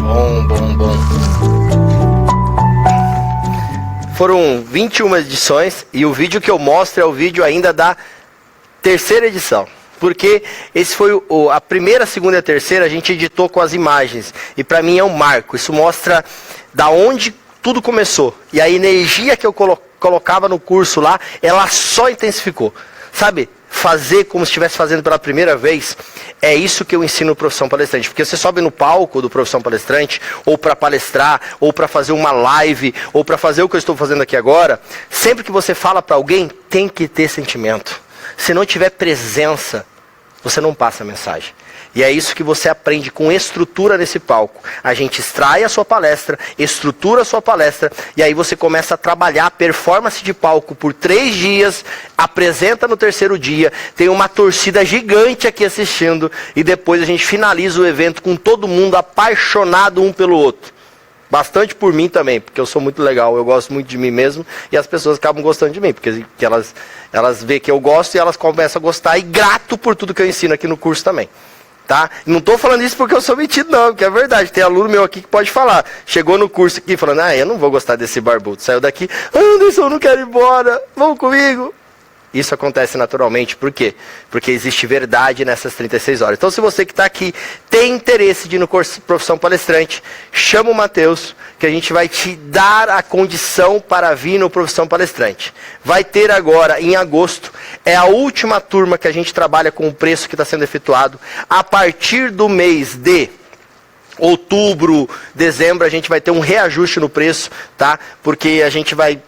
Bom. Foram 21 edições e o vídeo que eu mostro é o vídeo ainda da terceira edição. Porque esse foi a primeira, a segunda e a terceira, a gente editou com as imagens. E para mim é um marco. Isso mostra da onde tudo começou. E a energia que eu colocava no curso lá, ela só intensificou. Sabe? Fazer como se estivesse fazendo pela primeira vez, é isso que eu ensino no Profissão Palestrante. Porque você sobe no palco do Profissão Palestrante, ou para palestrar, ou para fazer uma live, ou para fazer o que eu estou fazendo aqui agora, sempre que você fala para alguém, tem que ter sentimento. Se não tiver presença, você não passa a mensagem. E é isso que você aprende com estrutura nesse palco. A gente extrai a sua palestra, estrutura a sua palestra, e aí você começa a trabalhar a performance de palco por 3 dias, apresenta no terceiro dia, tem uma torcida gigante aqui assistindo, e depois a gente finaliza o evento com todo mundo apaixonado um pelo outro. Bastante por mim também, porque eu sou muito legal, eu gosto muito de mim mesmo, e as pessoas acabam gostando de mim, porque elas veem que eu gosto e elas começam a gostar, e grato por tudo que eu ensino aqui no curso também. Tá? Não estou falando isso porque eu sou metido não, porque é verdade, tem aluno meu aqui que pode falar, chegou no curso aqui falando, eu não vou gostar desse barbudo, saiu daqui, Anderson, eu não quero ir embora, vamos comigo. Isso acontece naturalmente, por quê? Porque existe verdade nessas 36 horas. Então, se você que está aqui tem interesse de ir no curso Profissão Palestrante, chama o Matheus, que a gente vai te dar a condição para vir no Profissão Palestrante. Vai ter agora, em agosto, é a última turma que a gente trabalha com o preço que está sendo efetuado. A partir do mês de outubro, dezembro, a gente vai ter um reajuste no preço, tá? Porque a gente vai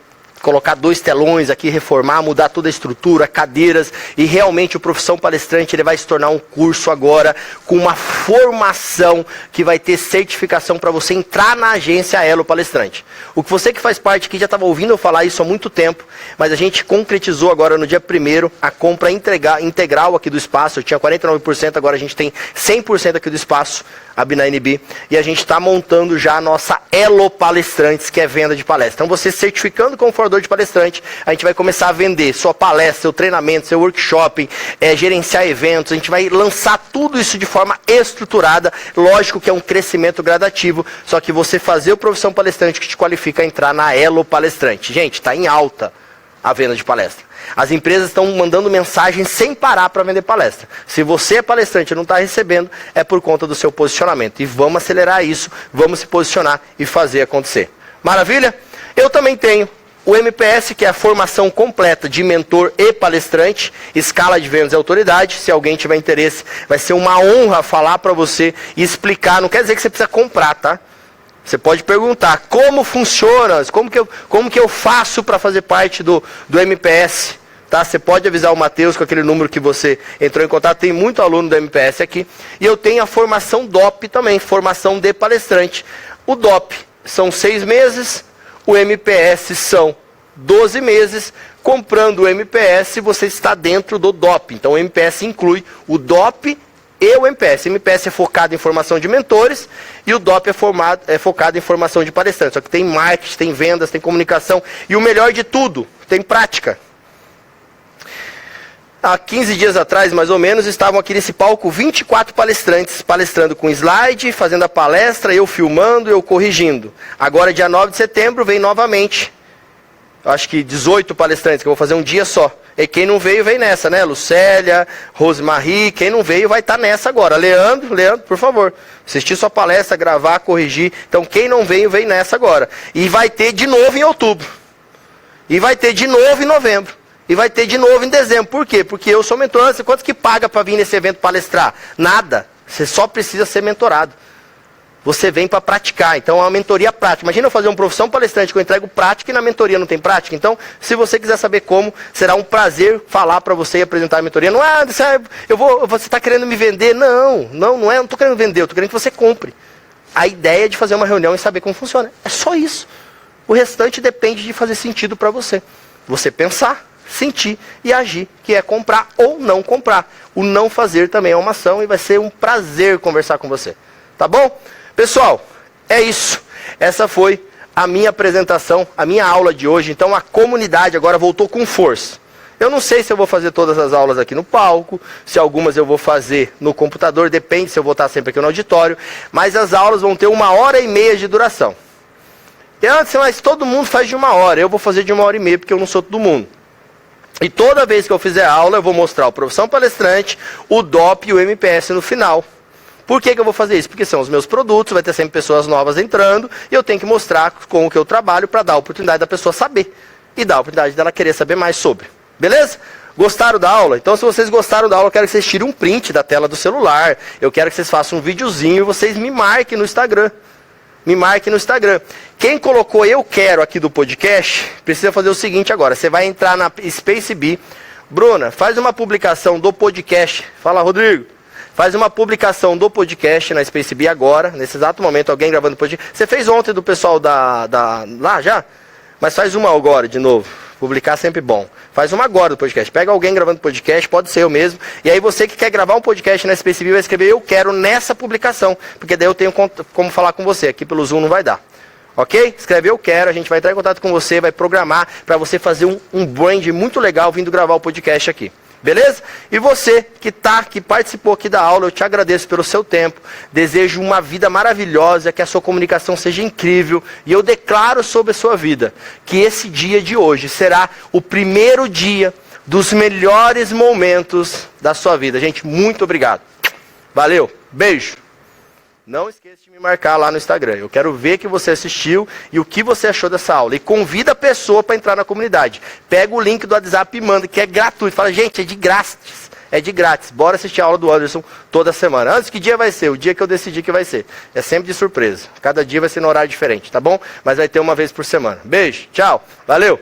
colocar 2 telões aqui, reformar, mudar toda a estrutura, cadeiras, e realmente o Profissão Palestrante ele vai se tornar um curso agora com uma formação que vai ter certificação para você entrar na agência Elo Palestrante. O que você que faz parte aqui já estava ouvindo eu falar isso há muito tempo, mas a gente concretizou agora no dia 1º a compra integral aqui do espaço. Eu tinha 49%, agora a gente tem 100% aqui do espaço, a BNB, e a gente está montando já a nossa Elo Palestrantes, que é venda de palestra. Então você certificando como formador de palestrante, a gente vai começar a vender sua palestra, seu treinamento, seu workshop, gerenciar eventos, a gente vai lançar tudo isso de forma estruturada. Lógico que é um crescimento gradativo, só que você fazer o Profissão Palestrante que te qualifica a entrar na Elo Palestrante. Gente, está em alta a venda de palestra. As empresas estão mandando mensagens sem parar para vender palestra. Se você é palestrante e não está recebendo, é por conta do seu posicionamento. E vamos acelerar isso, vamos se posicionar e fazer acontecer. Maravilha? Eu também tenho o MPS, que é a formação completa de mentor e palestrante, escala de vendas e autoridade. Se alguém tiver interesse, vai ser uma honra falar para você e explicar. Não quer dizer que você precisa comprar, tá? Você pode perguntar como funciona, como que eu faço para fazer parte do MPS. Tá? Você pode avisar o Matheus com aquele número que você entrou em contato. Tem muito aluno do MPS aqui. E eu tenho a formação DOP também, formação de palestrante. O DOP são 6 meses, o MPS são 12 meses. Comprando o MPS, você está dentro do DOP. Então o MPS inclui o DOP e o MPS. O MPS é focado em formação de mentores e o DOP é focado em formação de palestrantes. Só que tem marketing, tem vendas, tem comunicação e o melhor de tudo, tem prática. Há 15 dias atrás, mais ou menos, estavam aqui nesse palco 24 palestrantes, palestrando com slide, fazendo a palestra, eu filmando, eu corrigindo. Agora, dia 9 de setembro, vem novamente, acho que 18 palestrantes, que eu vou fazer um dia só. E quem não veio, vem nessa, né? Lucélia, Rosemarie, quem não veio vai estar nessa agora. Leandro, por favor, assistir sua palestra, gravar, corrigir. Então, quem não veio, vem nessa agora. E vai ter de novo em outubro. E vai ter de novo em novembro. E vai ter de novo em dezembro. Por quê? Porque eu sou mentor. Quanto que paga para vir nesse evento palestrar? Nada. Você só precisa ser mentorado. Você vem para praticar. Então, é uma mentoria prática. Imagina eu fazer uma profissão palestrante que eu entrego prática e na mentoria não tem prática. Então, se você quiser saber como, será um prazer falar para você e apresentar a mentoria. Não é, você está querendo me vender? Não é, eu não estou querendo vender, eu estou querendo que você compre. A ideia é de fazer uma reunião e saber como funciona. É só isso. O restante depende de fazer sentido para você. Você pensar, sentir e agir, que é comprar ou não comprar. O não fazer também é uma ação e vai ser um prazer conversar com você. Tá bom? Pessoal, é isso. Essa foi a minha apresentação, a minha aula de hoje. Então a comunidade agora voltou com força. Eu não sei se eu vou fazer todas as aulas aqui no palco, se algumas eu vou fazer no computador, depende se eu vou estar sempre aqui no auditório, mas as aulas vão ter 1h30 de duração. E antes, mas todo mundo faz de 1 hora, eu vou fazer de 1h30 porque eu não sou todo mundo. E toda vez que eu fizer aula, eu vou mostrar o Profissão Palestrante, o DOP e o MPS no final. Por que eu vou fazer isso? Porque são os meus produtos, vai ter sempre pessoas novas entrando, e eu tenho que mostrar com o que eu trabalho para dar a oportunidade da pessoa saber. E dar a oportunidade dela querer saber mais sobre. Beleza? Gostaram da aula? Então, se vocês gostaram da aula, eu quero que vocês tirem um print da tela do celular. Eu quero que vocês façam um videozinho e vocês me marquem no Instagram. Me marque no Instagram. Quem colocou eu quero aqui do podcast, precisa fazer o seguinte agora. Você vai entrar na SpaceBee. Bruna, faz uma publicação do podcast. Fala, Rodrigo. Faz uma publicação do podcast na SpaceBee agora, nesse exato momento, alguém gravando podcast. Você fez ontem do pessoal lá já? Mas faz uma agora de novo. Publicar é sempre bom. Faz uma agora do podcast. Pega alguém gravando podcast, pode ser eu mesmo. E aí você que quer gravar um podcast na SpaceBee vai escrever eu quero nessa publicação. Porque daí eu tenho como falar com você. Aqui pelo Zoom não vai dar. Ok? Escreve eu quero, a gente vai entrar em contato com você, vai programar para você fazer um brand muito legal vindo gravar o podcast aqui. Beleza? E você que participou aqui da aula, eu te agradeço pelo seu tempo. Desejo uma vida maravilhosa, que a sua comunicação seja incrível. E eu declaro sobre a sua vida que esse dia de hoje será o primeiro dia dos melhores momentos da sua vida. Gente, muito obrigado. Valeu. Beijo. Não esqueça de me marcar lá no Instagram. Eu quero ver que você assistiu e o que você achou dessa aula. E convida a pessoa para entrar na comunidade. Pega o link do WhatsApp e manda, que é gratuito. Fala, gente, é de grátis. É de grátis. Bora assistir a aula do Anderson toda semana. Antes, que dia vai ser? O dia que eu decidi que vai ser. É sempre de surpresa. Cada dia vai ser no horário diferente, tá bom? Mas vai ter uma vez por semana. Beijo, tchau, valeu.